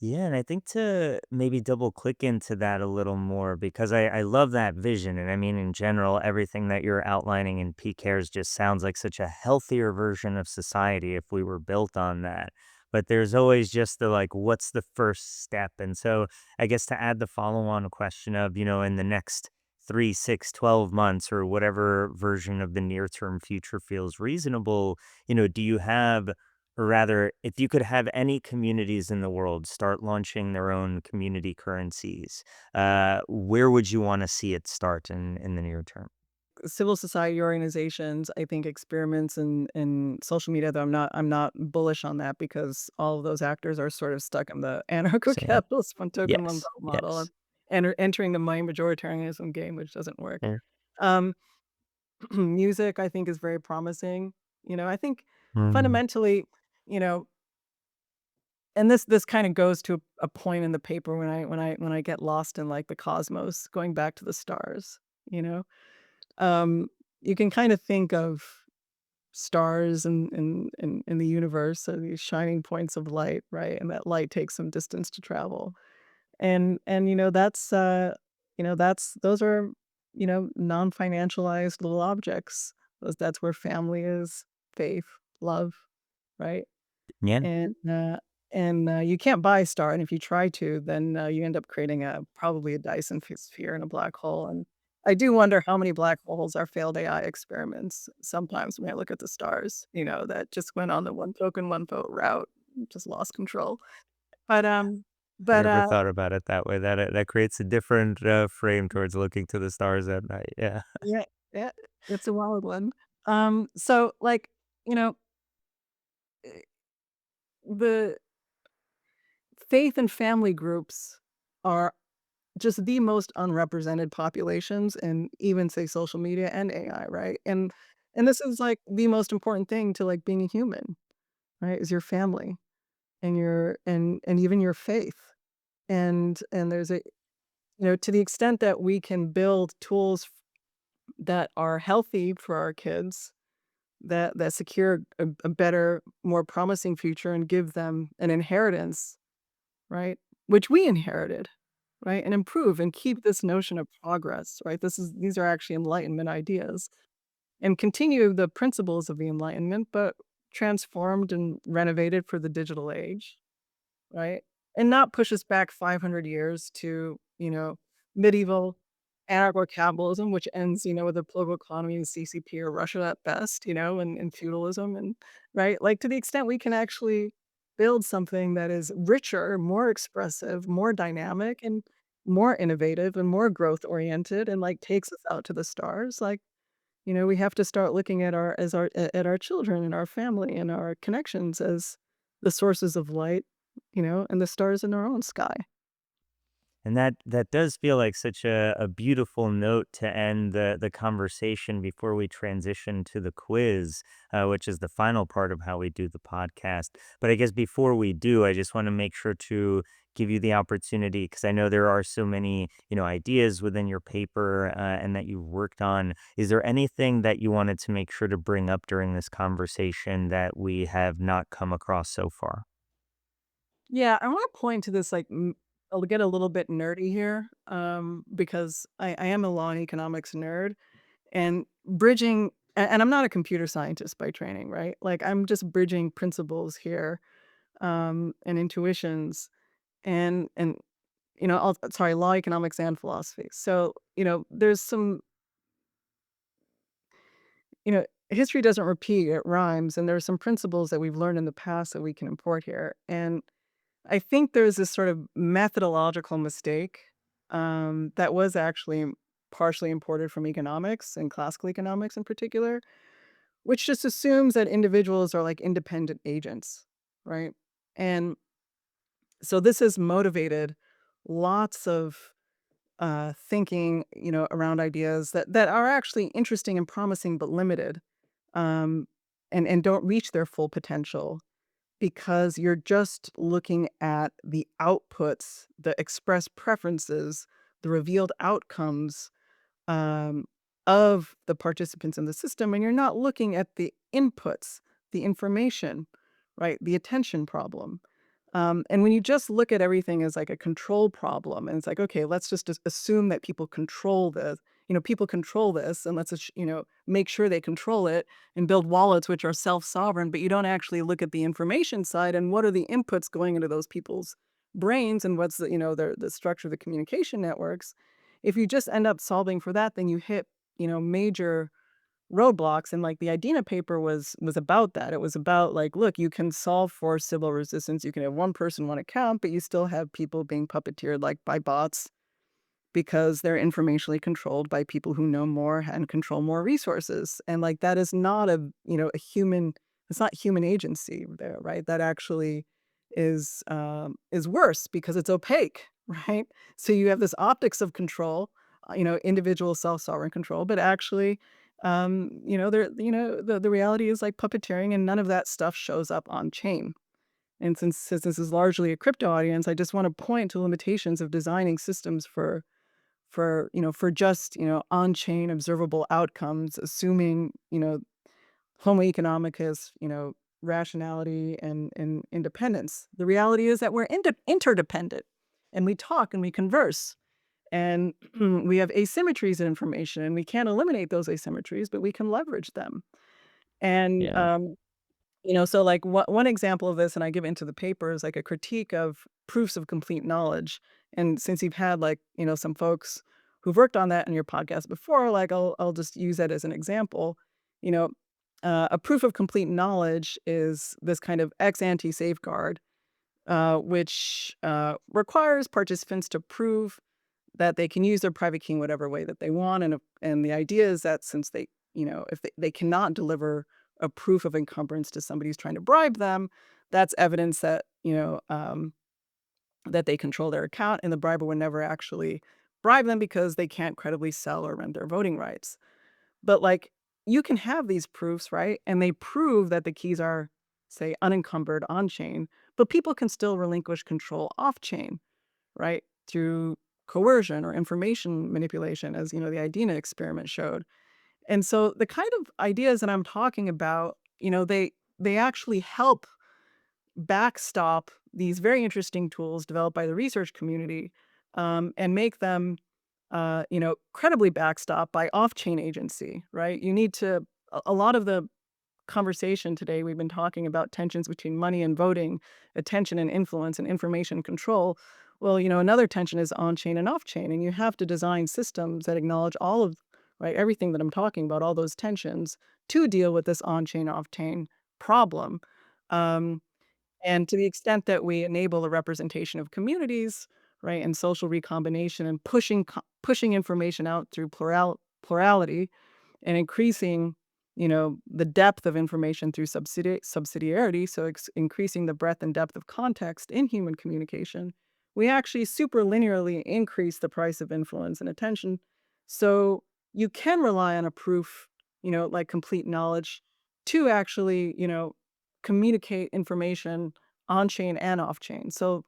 Yeah, and I think to maybe double click into that a little more because I love that vision. And I mean, in general, everything that you're outlining in P cares just sounds like such a healthier version of society if we were built on that. But there's always just the like, what's the first step? And so I guess to add the follow on question of, in the next 3, 6, 12 months or whatever version of the near term future feels reasonable, do you have or rather, if you could have any communities in the world start launching their own community currencies, where would you want to see it start in the near term? civil society organizations, I think experiments in social media, though I'm not bullish on that because all of those actors are sort of stuck in the Same. anarcho-capitalist one token, one Yes. vote model and Yes. entering the money majoritarianism game, which doesn't work. Yeah. Um, music, I think, is very promising. I think Mm. fundamentally, you know, and this kind of goes to a point in the paper when I get lost in like the cosmos, going back to the stars, you know. Um, you can kind of think of stars in the universe are these shining points of light, right? And that light takes some distance to travel. And that's those are, non-financialized little objects. That's where family is, faith, love, right? Yeah. And you can't buy a star, and if you try to, then you end up creating probably a Dyson sphere in a black hole. And I do wonder how many black holes are failed AI experiments. Sometimes when I look at the stars, that just went on the one token, one vote route, just lost control. But I but never thought about it that way. That creates a different frame towards looking to the stars at night. Yeah. yeah, yeah, it's a wild one. So like you know eh, the faith and family groups are just the most unrepresented populations in even say social media and AI, right? And this is like the most important thing to like being a human, right? Is your family and your and even your faith. And there's a to the extent that we can build tools that are healthy for our kids that secure a better, more promising future and give them an inheritance, right? Which we inherited, right? And improve and keep this notion of progress, right? These are actually Enlightenment ideas and continue the principles of the Enlightenment, but transformed and renovated for the digital age, right? And not push us back 500 years to, medieval anarcho-capitalism, which ends, with a political economy and CCP or Russia at best, and feudalism and right? Like to the extent we can actually build something that is richer, more expressive, more dynamic, and more innovative and more growth oriented and like takes us out to the stars, like, we have to start looking at our children and our family and our connections as the sources of light, and the stars in our own sky. And that does feel like such a beautiful note to end the conversation before we transition to the quiz, which is the final part of how we do the podcast. But I guess before we do, I just want to make sure to give you the opportunity because I know there are so many ideas within your paper and that you've worked on. Is there anything that you wanted to make sure to bring up during this conversation that we have not come across so far? Yeah, I want to point to this like I'll get a little bit nerdy here, because I am a law and economics nerd, and and I'm not a computer scientist by training, right? Like I'm just bridging principles here, and intuitions, and sorry, law, economics, and philosophy. So there's some history doesn't repeat; it rhymes, and there are some principles that we've learned in the past that we can import here, and I think there's this sort of methodological mistake, that was actually partially imported from economics and classical economics in particular, which just assumes that individuals are like independent agents, right? And so this has motivated lots of thinking, around ideas that are actually interesting and promising but limited, um, and don't reach their full potential because you're just looking at the outputs, the expressed preferences, the revealed outcomes, um, of the participants in the system, and you're not looking at the inputs, the information, right? The attention problem. And when you just look at everything as like a control problem, and it's like, okay, let's just assume that people control this. People control this, and let's make sure they control it and build wallets which are self-sovereign. But you don't actually look at the information side and what are the inputs going into those people's brains and what's the structure of the communication networks. If you just end up solving for that, then you hit major roadblocks. And like the IDENA paper was about that. It was about like, look, you can solve for civil resistance. You can have one person, one account, but you still have people being puppeteered like by bots because they're informationally controlled by people who know more and control more resources. And like that is not a human, it's not human agency there, right? That actually is worse because it's opaque, right? So you have this optics of control, individual self-sovereign control, but actually the reality is like puppeteering, and none of that stuff shows up on chain. And since this is largely a crypto audience, I just want to point to limitations of designing systems for just, on-chain observable outcomes, assuming, homo economicus, rationality and independence. The reality is that we're interdependent, and we talk and we converse, and we have asymmetries in information, and we can't eliminate those asymmetries, but we can leverage them. And Yeah. so like one example of this, and I give into the paper, is like a critique of proofs of complete knowledge. And since you've had like, some folks who've worked on that in your podcast before, like I'll just use that as an example. You know, a proof of complete knowledge is this kind of ex ante safeguard, which requires participants to prove that they can use their private key in whatever way that they want. And the idea is that since they, if they cannot deliver a proof of encumbrance to somebody who's trying to bribe them, that's evidence that, that they control their account, and the briber would never actually bribe them because they can't credibly sell or rent their voting rights. But like you can have these proofs, right? And they prove that the keys are, say, unencumbered on chain, but people can still relinquish control off chain, right? Through coercion or information manipulation, as the IDENA experiment showed. And so the kind of ideas that I'm talking about, they actually help backstop these very interesting tools developed by the research community, and make them, credibly backstopped by off-chain agency, right? You need to a lot of the conversation today, we've been talking about tensions between money and voting, attention and influence, and information control. Well, another tension is on-chain and off-chain, and you have to design systems that acknowledge all of, right, everything that I'm talking about, all those tensions, to deal with this on-chain, off-chain problem. Um, and to the extent that we enable the representation of communities, right, and social recombination, and pushing information out through plurality, and increasing, the depth of information through subsidiarity, so increasing the breadth and depth of context in human communication, we actually superlinearly increase the price of influence and attention. So you can rely on a proof, like complete knowledge, to actually, communicate information on chain and off chain. So,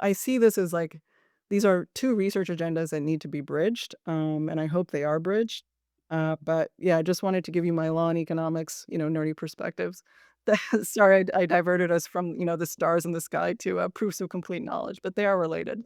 I see this as like these are two research agendas that need to be bridged, and I hope they are bridged. But yeah, I just wanted to give you my law and economics, nerdy perspectives. Sorry, I diverted us from, the stars in the sky to proofs of complete knowledge, but they are related.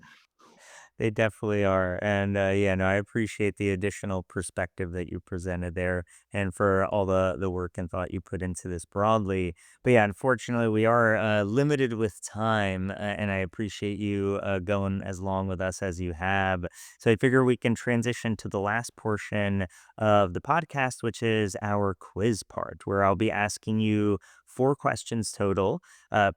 They definitely are. And yeah, no, I appreciate the additional perspective that you presented there and for all the work and thought you put into this broadly. But yeah, unfortunately, we are limited with time, and I appreciate you going as long with us as you have. So I figure we can transition to the last portion of the podcast, which is our quiz part, where I'll be asking you 4 questions total.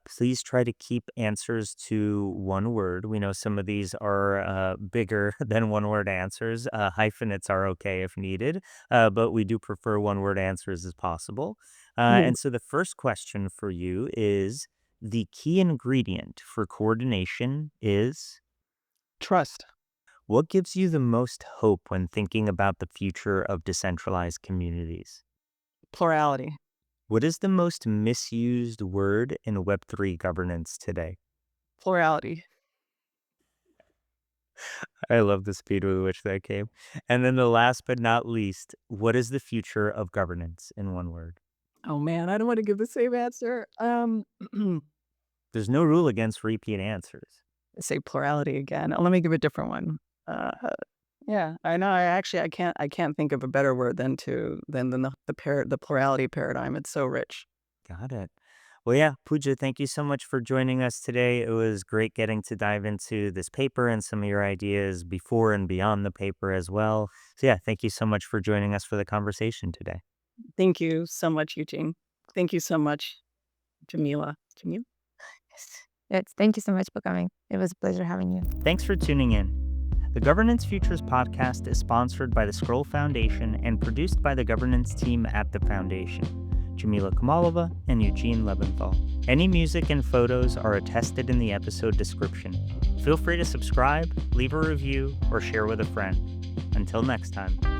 Please try to keep answers to one word. We know some of these are bigger than one word answers. Hyphenates are okay if needed, but we do prefer one word answers as possible. Mhm. And so the first question for you is, the key ingredient for coordination is, Trust, what gives you the most hope when thinking about the future of decentralized communities? plurality, What is the most misused word in Web3 governance today? plurality. I love the speed with which that came. And then the last but not least, what is the future of governance in one word? Oh man, I don't want to give the same answer. There's no rule against repeat answers. Say plurality again. Let me give a different one. Uh, yeah, I know. I can't think of a better word than the plurality paradigm. It's so rich. Got it. Well, yeah, Pooja, thank you so much for joining us today. It was great getting to dive into this paper and some of your ideas before and beyond the paper as well. So, yeah, thank you so much for joining us for the conversation today. Thank you so much, Eugene. Thank you so much, Jamila. Jamila? Yes. Yes. Thank you so much for coming. It was a pleasure having you. Thanks for tuning in. The Governance Futures podcast is sponsored by the Scroll Foundation and produced by the governance team at the Foundation, Jamilya and Eugene Leventhal. Any music and photos are attested in the episode description. Feel free to subscribe, leave a review, or share with a friend. Until next time.